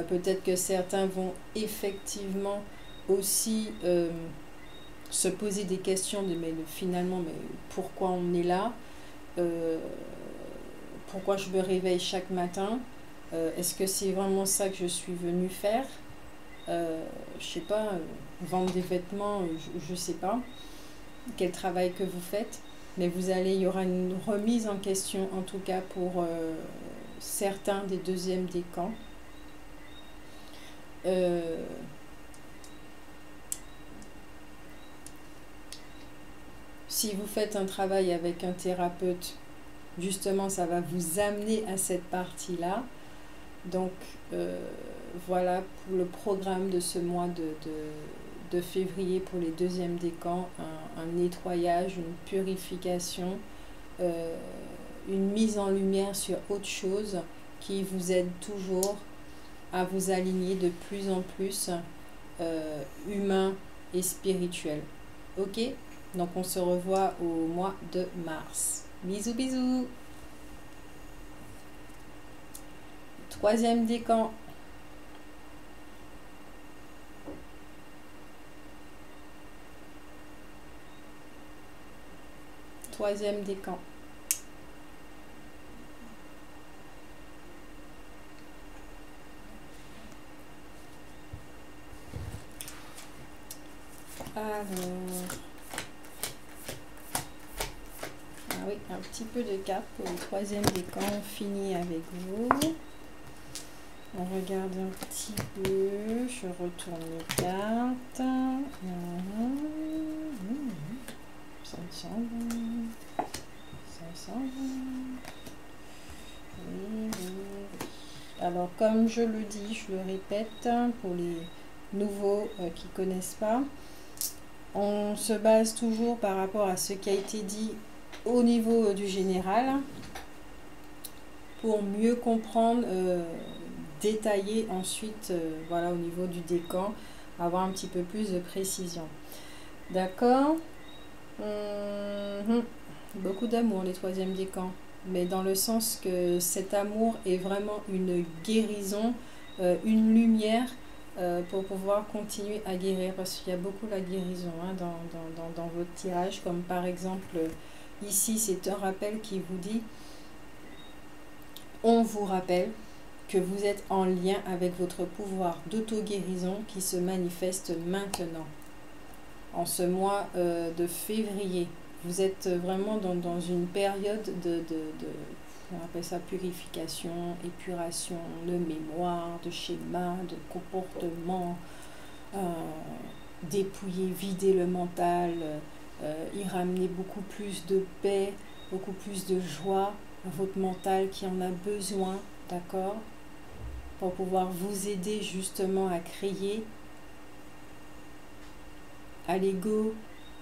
Peut-être que certains vont effectivement aussi se poser des questions de finalement, mais pourquoi on est là, pourquoi je me réveille chaque matin, est-ce que c'est vraiment ça que je suis venue faire, je sais pas, vendre des vêtements, je sais pas quel travail que vous faites, mais il y aura une remise en question en tout cas pour certains des deuxièmes décans. Si vous faites un travail avec un thérapeute, justement, ça va vous amener à cette partie-là. Donc, voilà pour le programme de ce mois de février pour les deuxièmes décans. Un nettoyage, une purification, une mise en lumière sur autre chose qui vous aide toujours à vous aligner de plus en plus humain et spirituel. Ok ? Donc on se revoit au mois de mars. Bisous bisous. Troisième décan. Troisième décan. Alors... oui, un petit peu de cartes pour le troisième décan. On finit avec vous. On regarde un petit peu. Je retourne les cartes. Ça me semble. Oui. Alors, comme je le dis, je le répète, pour les nouveaux qui ne connaissent pas, on se base toujours par rapport à ce qui a été dit au niveau du général pour mieux comprendre, détailler ensuite voilà, au niveau du décan, avoir un petit peu plus de précision. D'accord. Beaucoup d'amour les troisièmes décans, mais dans le sens que cet amour est vraiment une guérison, une lumière pour pouvoir continuer à guérir, parce qu'il y a beaucoup la guérison hein, dans votre tirage, comme par exemple ici c'est un rappel qui vous dit, on vous rappelle que vous êtes en lien avec votre pouvoir d'auto-guérison qui se manifeste maintenant, en ce mois de février. Vous êtes vraiment dans une période on appelle ça purification, épuration, de mémoire, de schéma, de comportement, dépouiller, vider le mental, y ramener beaucoup plus de paix, beaucoup plus de joie à votre mental qui en a besoin, d'accord? pour pouvoir vous aider justement à créer, à l'ego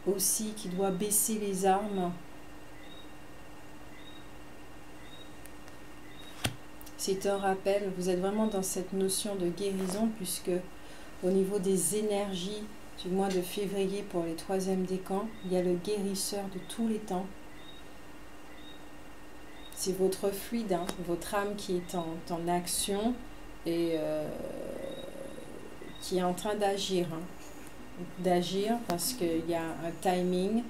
aussi qui doit baisser les armes. C'est un rappel, vous êtes vraiment dans cette notion de guérison puisque au niveau des énergies du mois de février pour les 3e décans, il y a le guérisseur de tous les temps. C'est votre fluide, hein, votre âme qui est en action et qui est en train d'agir. Hein. D'agir parce qu'il y a un timing.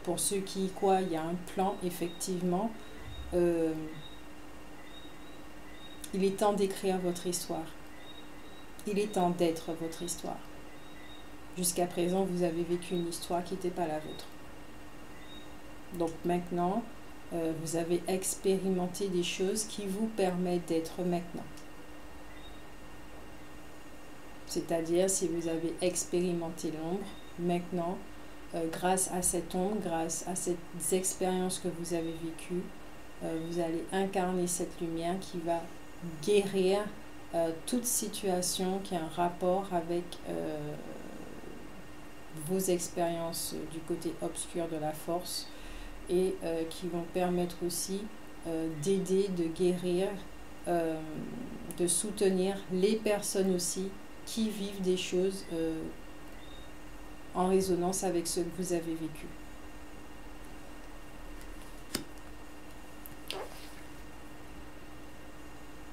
Pour ceux qui y croient, il y a un plan, effectivement. Il est temps d'écrire votre histoire. Il est temps d'être votre histoire. Jusqu'à présent, vous avez vécu une histoire qui n'était pas la vôtre. Donc maintenant, vous avez expérimenté des choses qui vous permettent d'être maintenant. C'est-à-dire, si vous avez expérimenté l'ombre, maintenant, grâce à cette ombre, grâce à ces expériences que vous avez vécues, vous allez incarner cette lumière qui va guérir toute situation qui a un rapport avec vos expériences du côté obscur de la force et qui vont permettre aussi d'aider, de guérir, de soutenir les personnes aussi qui vivent des choses en résonance avec ce que vous avez vécu.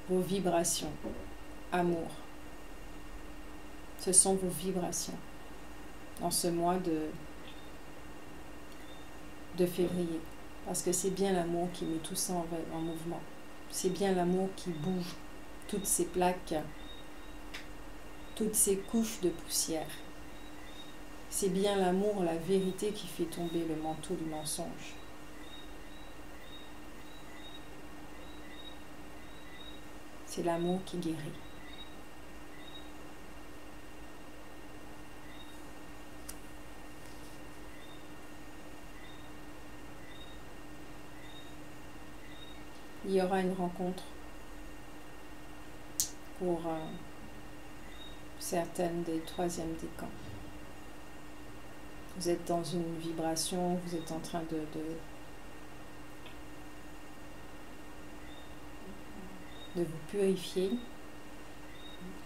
Vos vibrations, amour, ce sont vos vibrations dans ce mois de février. Parce que c'est bien l'amour qui met tout ça en mouvement. C'est bien l'amour qui bouge toutes ces plaques, toutes ces couches de poussière. C'est bien l'amour, la vérité qui fait tomber le manteau du mensonge. C'est l'amour qui guérit. Il y aura une rencontre pour certaines des 3e décans. Vous êtes dans une vibration, vous êtes en train de vous purifier,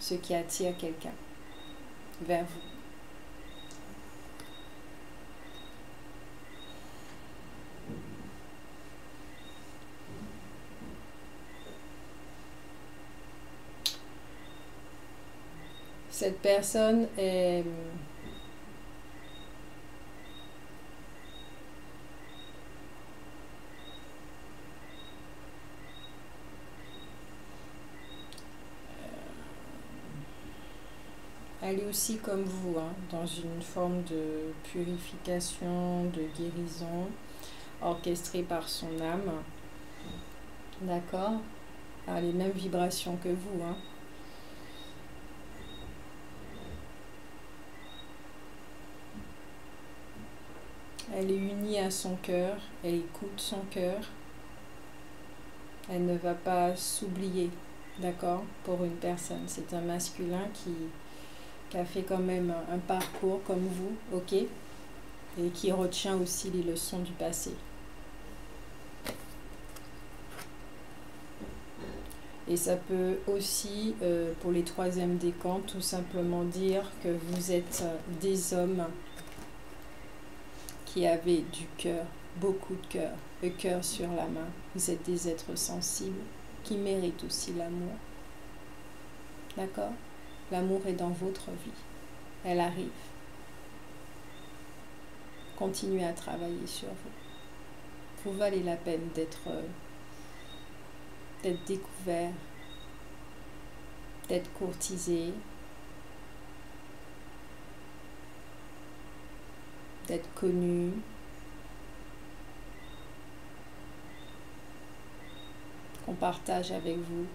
ce qui attire quelqu'un vers vous. Cette personne est elle est aussi comme vous, hein, dans une forme de purification, de guérison, orchestrée par son âme. D'accord? Elle a les mêmes vibrations que vous, hein. Elle est unie à son cœur, elle écoute son cœur. Elle ne va pas s'oublier, d'accord, pour une personne. C'est un masculin qui a fait quand même un parcours comme vous, ok, et qui retient aussi les leçons du passé. Et ça peut aussi, pour les 3e décans, tout simplement dire que vous êtes des hommes qui avez du cœur, beaucoup de cœur, le cœur sur la main. Vous êtes des êtres sensibles qui méritent aussi l'amour. D'accord? L'amour est dans votre vie. Elle arrive. Continuez à travailler sur vous. Vous valez la peine d'être découvert, d'être courtisé, d'être connu, qu'on partage avec vous.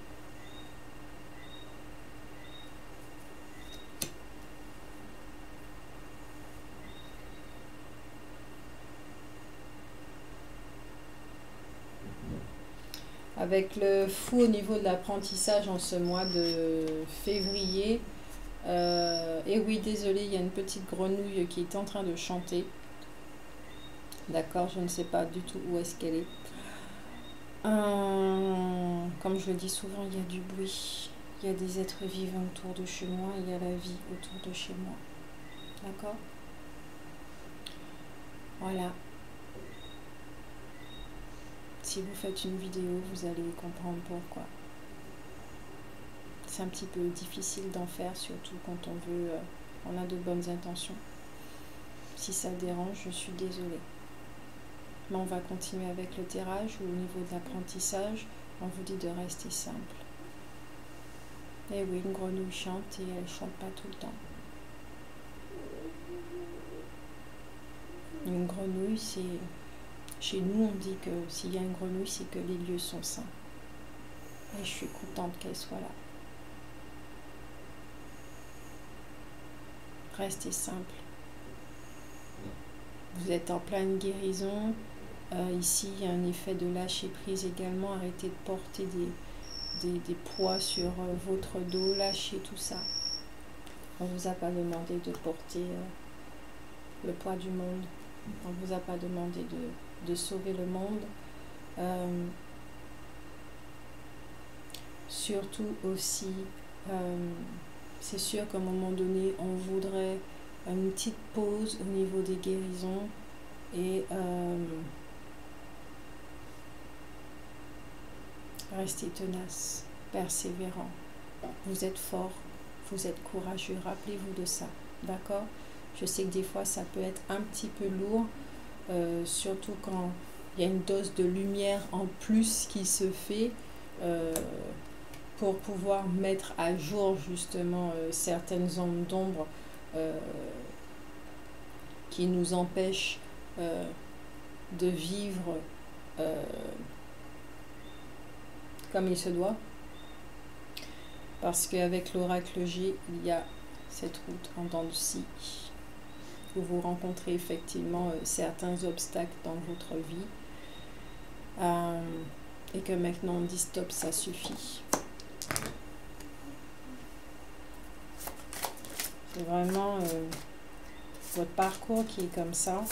Avec le fou au niveau de l'apprentissage en ce mois de février. Et oui, désolé, il y a une petite grenouille qui est en train de chanter. D'accord, je ne sais pas du tout où est-ce qu'elle est. Comme je le dis souvent, il y a du bruit. Il y a des êtres vivants autour de chez moi. Il y a la vie autour de chez moi. D'accord? Voilà. Si vous faites une vidéo, vous allez comprendre pourquoi. C'est un petit peu difficile d'en faire, surtout quand on a de bonnes intentions. Si ça dérange, je suis désolée. Mais on va continuer avec le tirage ou au niveau de l'apprentissage, on vous dit de rester simple. Et oui, une grenouille chante et elle chante pas tout le temps. Une grenouille, c'est... Chez nous, on dit que s'il y a une grenouille, c'est que les lieux sont sains. Et je suis contente qu'elle soit là. Restez simple. Vous êtes en pleine guérison. Ici, il y a un effet de lâcher prise également. Arrêtez de porter des poids sur votre dos. Lâchez tout ça. On ne vous a pas demandé de porter le poids du monde. On ne vous a pas demandé de sauver le monde. Surtout aussi, c'est sûr qu'à un moment donné, on voudrait une petite pause au niveau des guérisons et restez tenace, persévérant. Vous êtes fort, vous êtes courageux, rappelez-vous de ça, d'accord? Je sais que des fois ça peut être un petit peu lourd, surtout quand il y a une dose de lumière en plus qui se fait pour pouvoir mettre à jour justement certaines zones d'ombre qui nous empêchent de vivre comme il se doit. Parce qu'avec l'oracle G, il y a cette route en dents de scie où vous rencontrez effectivement certains obstacles dans votre vie et que maintenant on dit stop, ça suffit. C'est vraiment votre parcours qui est comme ça.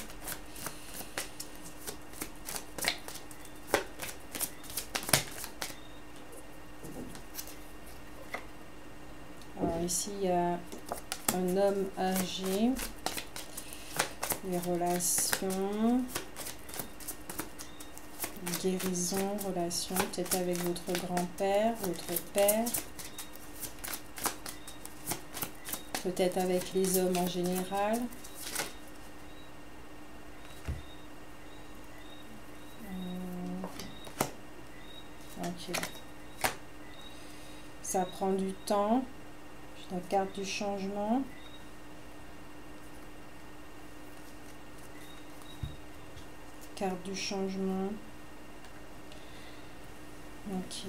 Alors ici, il y a un homme âgé, les relations, guérison, relations, peut-être avec votre grand-père, votre père, peut-être avec les hommes en général. Ok. Ça prend du temps. La carte du changement. Carte du changement. Ok.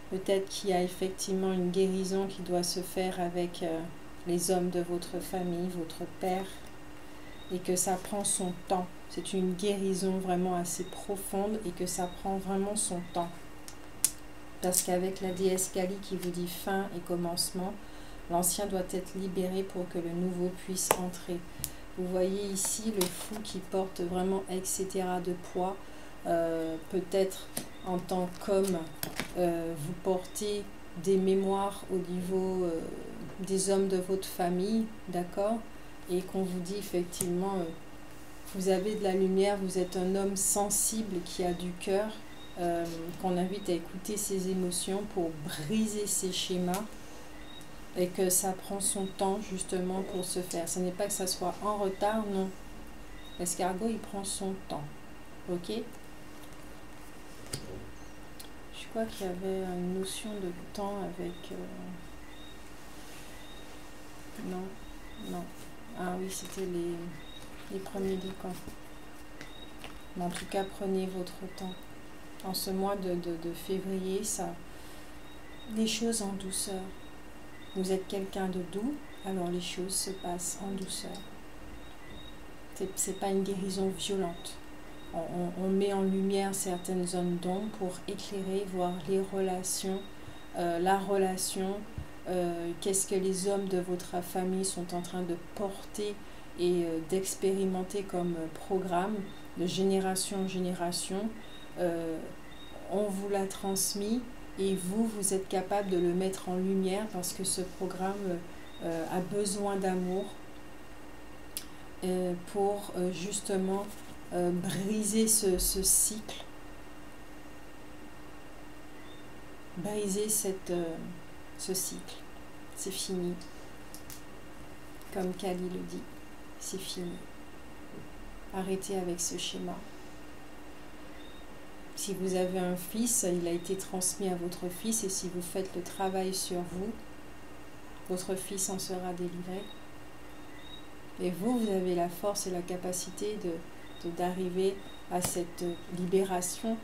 Peut-être qu'il y a effectivement une guérison qui doit se faire avec les hommes de votre famille, votre père, et que ça prend son temps. C'est une guérison vraiment assez profonde et que ça prend vraiment son temps. Parce qu'avec la déesse Kali qui vous dit fin et commencement, l'ancien doit être libéré pour que le nouveau puisse entrer. Vous voyez ici le fou qui porte vraiment etc. de poids. Peut-être en tant qu'homme, vous portez des mémoires au niveau des hommes de votre famille, d'accord? Et qu'on vous dit effectivement, vous avez de la lumière, vous êtes un homme sensible qui a du cœur. Qu'on invite à écouter ses émotions pour briser ses schémas et que ça prend son temps justement pour se faire. Ce n'est pas que ça soit en retard, non. L'escargot, il prend son temps. Ok? Je crois qu'il y avait une notion de temps avec... Non, non. Ah oui, c'était les premiers décans. Mais en tout cas, prenez votre temps. En ce mois de février, les choses en douceur. Vous êtes quelqu'un de doux, alors les choses se passent en douceur. C'est pas une guérison violente. on met en lumière certaines zones d'ombre pour éclairer, voir les relations, la relation, qu'est-ce que les hommes de votre famille sont en train de porter et d'expérimenter comme programme de génération en génération. On vous l'a transmis et vous êtes capable de le mettre en lumière parce que ce programme a besoin d'amour pour justement briser ce cycle, briser ce cycle. C'est fini. Comme Kali le dit, c'est fini. Arrêtez avec ce schéma. Si vous avez un fils, il a été transmis à votre fils et si vous faites le travail sur vous, votre fils en sera délivré. Et vous avez la force et la capacité d'arriver à cette libération.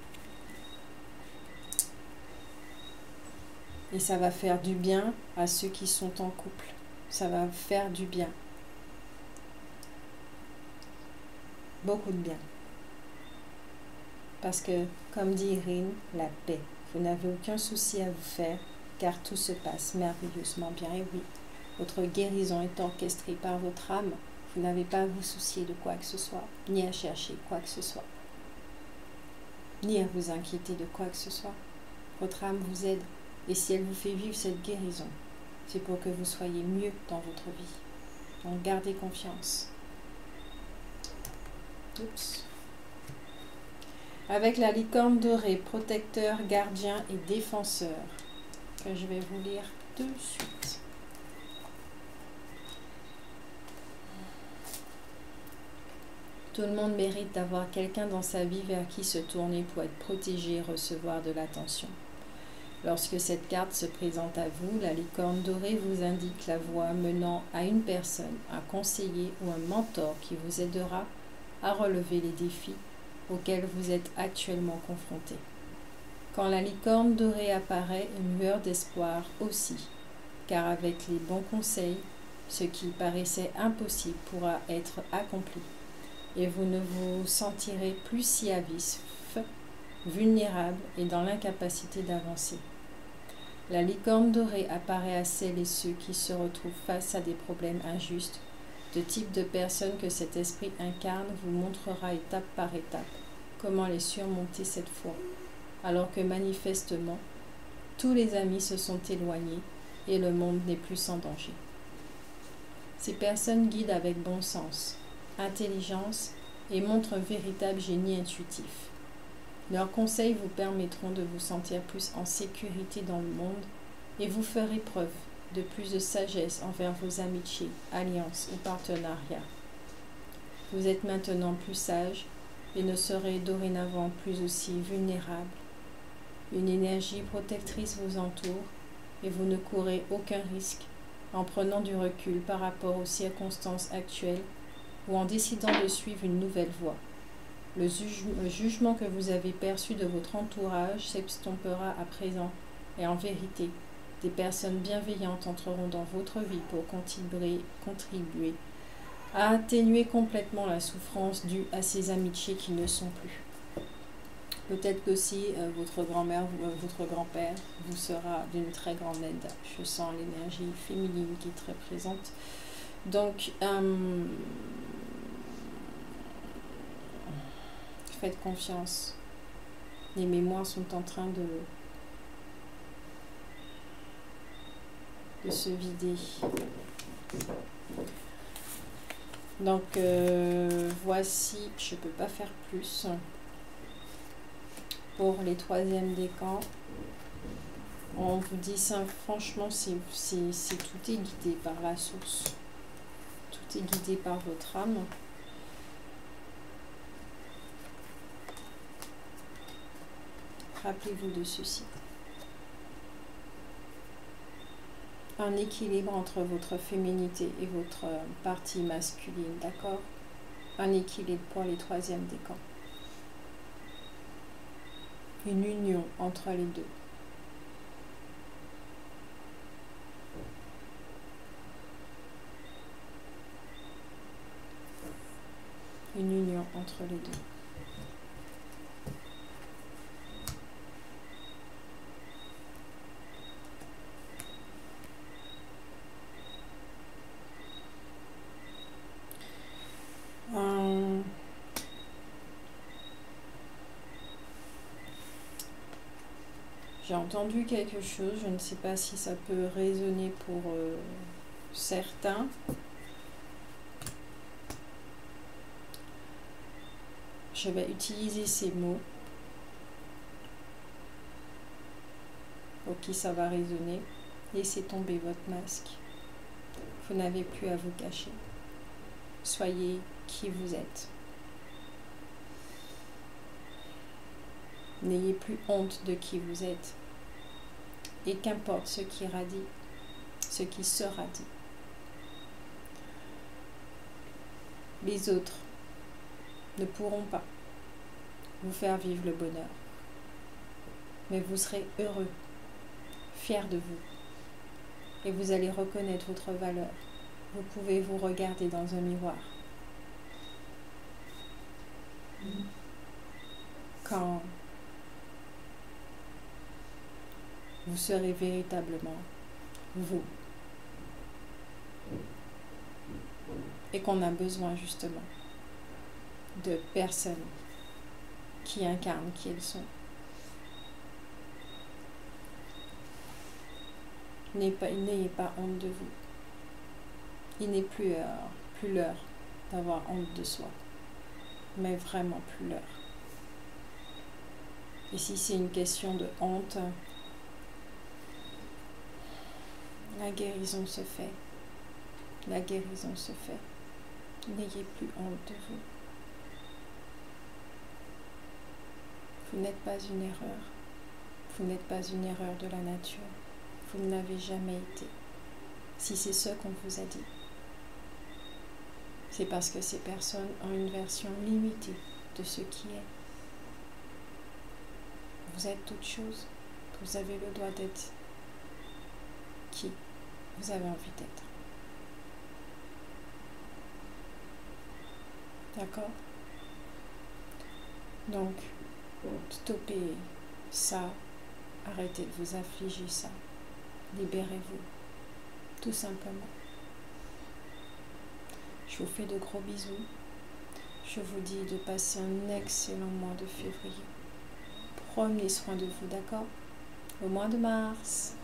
Et ça va faire du bien à ceux qui sont en couple. Ça va faire du bien. Beaucoup de bien. Parce que, comme dit Irine, la paix. Vous n'avez aucun souci à vous faire, car tout se passe merveilleusement bien. Et oui, votre guérison est orchestrée par votre âme. Vous n'avez pas à vous soucier de quoi que ce soit, ni à chercher quoi que ce soit, ni à vous inquiéter de quoi que ce soit. Votre âme vous aide. Et si elle vous fait vivre cette guérison, c'est pour que vous soyez mieux dans votre vie. Donc gardez confiance. Oups. Avec la licorne dorée, protecteur, gardien et défenseur, que je vais vous lire de suite. Tout le monde mérite d'avoir quelqu'un dans sa vie vers qui se tourner pour être protégé et recevoir de l'attention. Lorsque cette carte se présente à vous, la licorne dorée vous indique la voie menant à une personne, un conseiller ou un mentor qui vous aidera à relever les défis auxquels vous êtes actuellement confronté. Quand la licorne dorée apparaît, une lueur d'espoir aussi, car avec les bons conseils, ce qui paraissait impossible pourra être accompli, et vous ne vous sentirez plus si à vif, vulnérable et dans l'incapacité d'avancer. La licorne dorée apparaît à celles et ceux qui se retrouvent face à des problèmes injustes. Le type de personne que cet esprit incarne vous montrera étape par étape comment les surmonter cette fois, alors que manifestement, tous les amis se sont éloignés et le monde n'est plus sans danger. Ces personnes guident avec bon sens, intelligence et montrent un véritable génie intuitif. Leurs conseils vous permettront de vous sentir plus en sécurité dans le monde et vous ferez preuve de plus de sagesse envers vos amitiés, alliances ou partenariats. Vous êtes maintenant plus sage et ne serez dorénavant plus aussi vulnérable. Une énergie protectrice vous entoure et vous ne courez aucun risque en prenant du recul par rapport aux circonstances actuelles ou en décidant de suivre une nouvelle voie. Le jugement que vous avez perçu de votre entourage s'estompera à présent et en vérité, des personnes bienveillantes entreront dans votre vie pour contribuer à atténuer complètement la souffrance due à ces amitiés qui ne sont plus. Peut-être que si votre grand-mère, votre grand-père vous sera d'une très grande aide. Je sens l'énergie féminine qui est très présente. Donc, faites confiance. Les mémoires sont en train de se vider. Donc, voici, je ne peux pas faire plus. Pour les troisièmes décans, on vous dit ça, franchement, tout est guidé par la source. Tout est guidé par votre âme. Rappelez-vous de ceci. Un équilibre entre votre féminité et votre partie masculine, d'accord? Un équilibre pour les troisièmes décans. Une union entre les deux. Une union entre les deux. J'ai entendu quelque chose, je ne sais pas si ça peut résonner pour certains. Je vais utiliser ces mots pour qui ça va résonner. Laissez tomber votre masque. Vous n'avez plus à vous cacher. Soyez qui vous êtes. N'ayez plus honte de qui vous êtes. Et qu'importe ce qui ira dit, ce qui sera dit. Les autres ne pourront pas vous faire vivre le bonheur. Mais vous serez heureux, fiers de vous. Et vous allez reconnaître votre valeur. Vous pouvez vous regarder dans un miroir. Quand vous serez véritablement vous. Et qu'on a besoin justement de personnes qui incarnent qui elles sont. N'ayez pas honte de vous. Il n'est plus l'heure d'avoir honte de soi. Mais vraiment plus l'heure. Et si c'est une question de honte, la guérison se fait. La guérison se fait. N'ayez plus honte de vous. Vous n'êtes pas une erreur. Vous n'êtes pas une erreur de la nature. Vous ne l'avez jamais été. Si c'est ce qu'on vous a dit, c'est parce que ces personnes ont une version limitée de ce qui est. Vous êtes toute chose. Vous avez le droit d'être qui vous avez envie d'être. D'accord? Donc, stoppez ça. Arrêtez de vous affliger ça. Libérez-vous. Tout simplement. Je vous fais de gros bisous. Je vous dis de passer un excellent mois de février. Prenez soin de vous, d'accord? Au mois de mars.